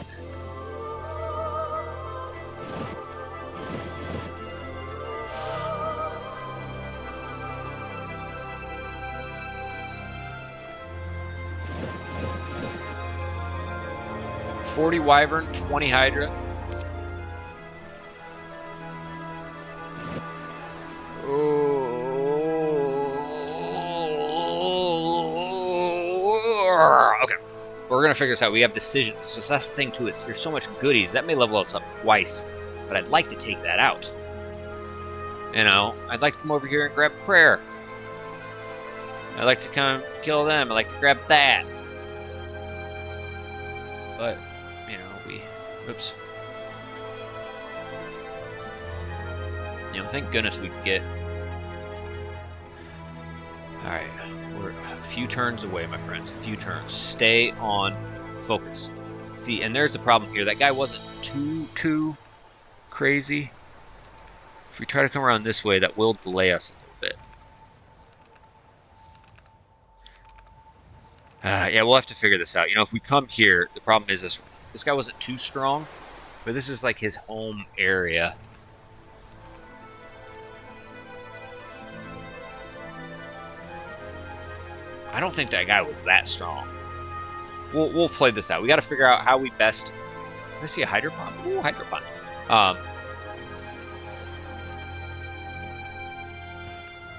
$40 Wyvern, 20 Hydra. Okay, we're gonna figure this out. We have decisions. It's just that's the thing too. There's so much goodies that may level us up twice, but I'd like to take that out. I'd like to come over here and grab prayer. I'd like to come kill them. I'd like to grab that. But oops. Thank goodness we could get. All right. We're a few turns away, my friends. A few turns. Stay on focus. See, and there's the problem here. That guy wasn't too crazy. If we try to come around this way, that will delay us a little bit. Yeah, we'll have to figure this out. If we come here, the problem is this guy wasn't too strong, but this is like his home area. I don't think that guy was that strong. We'll play this out. We got to figure out how we best. I see a hydropon. Ooh, hydropon.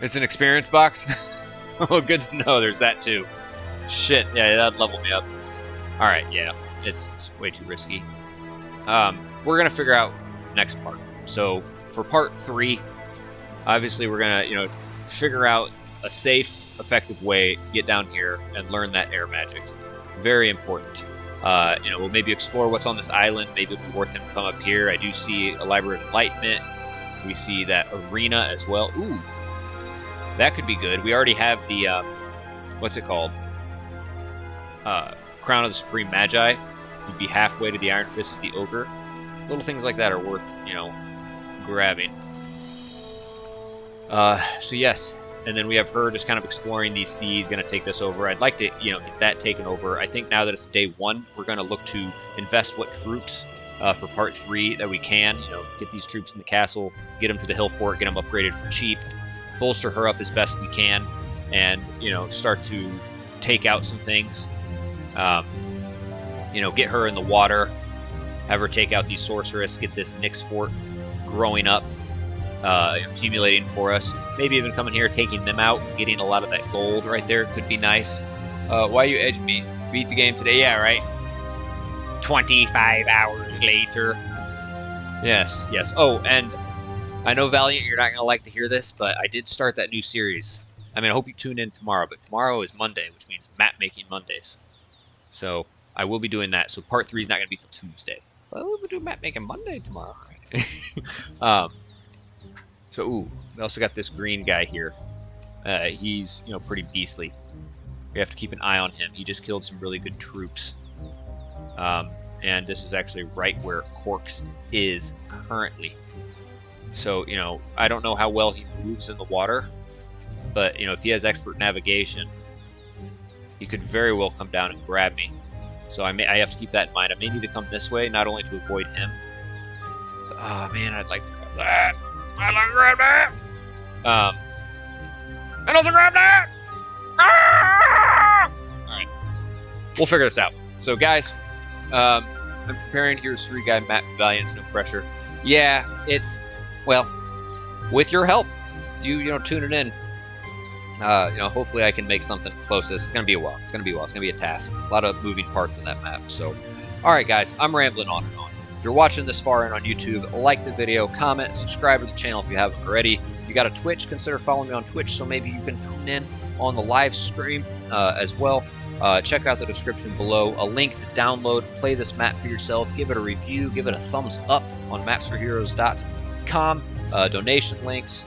It's an experience box. Oh, good to know. There's that too. Shit. Yeah, that'd level me up. All right. Yeah, it's way too risky. We're gonna figure out next part. So for part 3, obviously we're gonna figure out a safe, effective way to get down here and learn that air magic. Very important. We'll maybe explore what's on this island. Maybe it'll be worth him to come up here. I do see a Library of Enlightenment. We see that arena as well. Ooh, that could be good. We already have the what's it called? Crown of the Supreme Magi. We'd be halfway to the Iron Fist of the Ogre. Little things like that are worth, grabbing. So yes. And then we have her just kind of exploring these seas, going to take this over. I'd like to, get that taken over. I think now that it's day 1, we're going to look to invest what troops for part 3 that we can. Get these troops in the castle, get them to the hill fort, get them upgraded for cheap, bolster her up as best we can, and, start to take out some things. Get her in the water, have her take out these sorceress, get this Nyx fort growing up. Accumulating for us. Maybe even coming here, taking them out, getting a lot of that gold right there could be nice. Why you edge me? Beat the game today? Yeah, right? 25 hours later. Yes. Oh, and I know, Valiant, you're not going to like to hear this, but I did start that new series. I mean, I hope you tune in tomorrow, but tomorrow is Monday, which means map making Mondays. So I will be doing that. So part 3 is not going to be till Tuesday. Well, we'll do map making Monday tomorrow. um, so, ooh, we also got this green guy here. He's, pretty beastly. We have to keep an eye on him. He just killed some really good troops. And this is actually right where Corkes is currently. So, I don't know how well he moves in the water, but, if he has expert navigation, he could very well come down and grab me. So I have to keep that in mind. I may need to come this way, not only to avoid him. Oh, man, I'd like to grab that. I'd like to grab that. And also grab that. Ah! All right. We'll figure this out. So, guys, I'm preparing Heroes 3 guy Matt Valiant's No Pressure. Yeah, it's, well, with your help, you tuning in, hopefully I can make something close to this. It's going to be a while. It's going to be a task. A lot of moving parts in that map. So, all right, guys, I'm rambling on and on. If you're watching this far in on YouTube, like the video, comment, subscribe to the channel if you haven't already. If you got a Twitch, consider following me on Twitch so maybe you can tune in on the live stream as well. Check out the description below. A link to download, play this map for yourself, give it a review, give it a thumbs up on mapsforheroes.com. Donation links,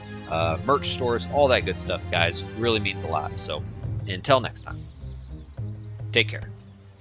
merch stores, all that good stuff, guys. Really means a lot. So until next time, take care.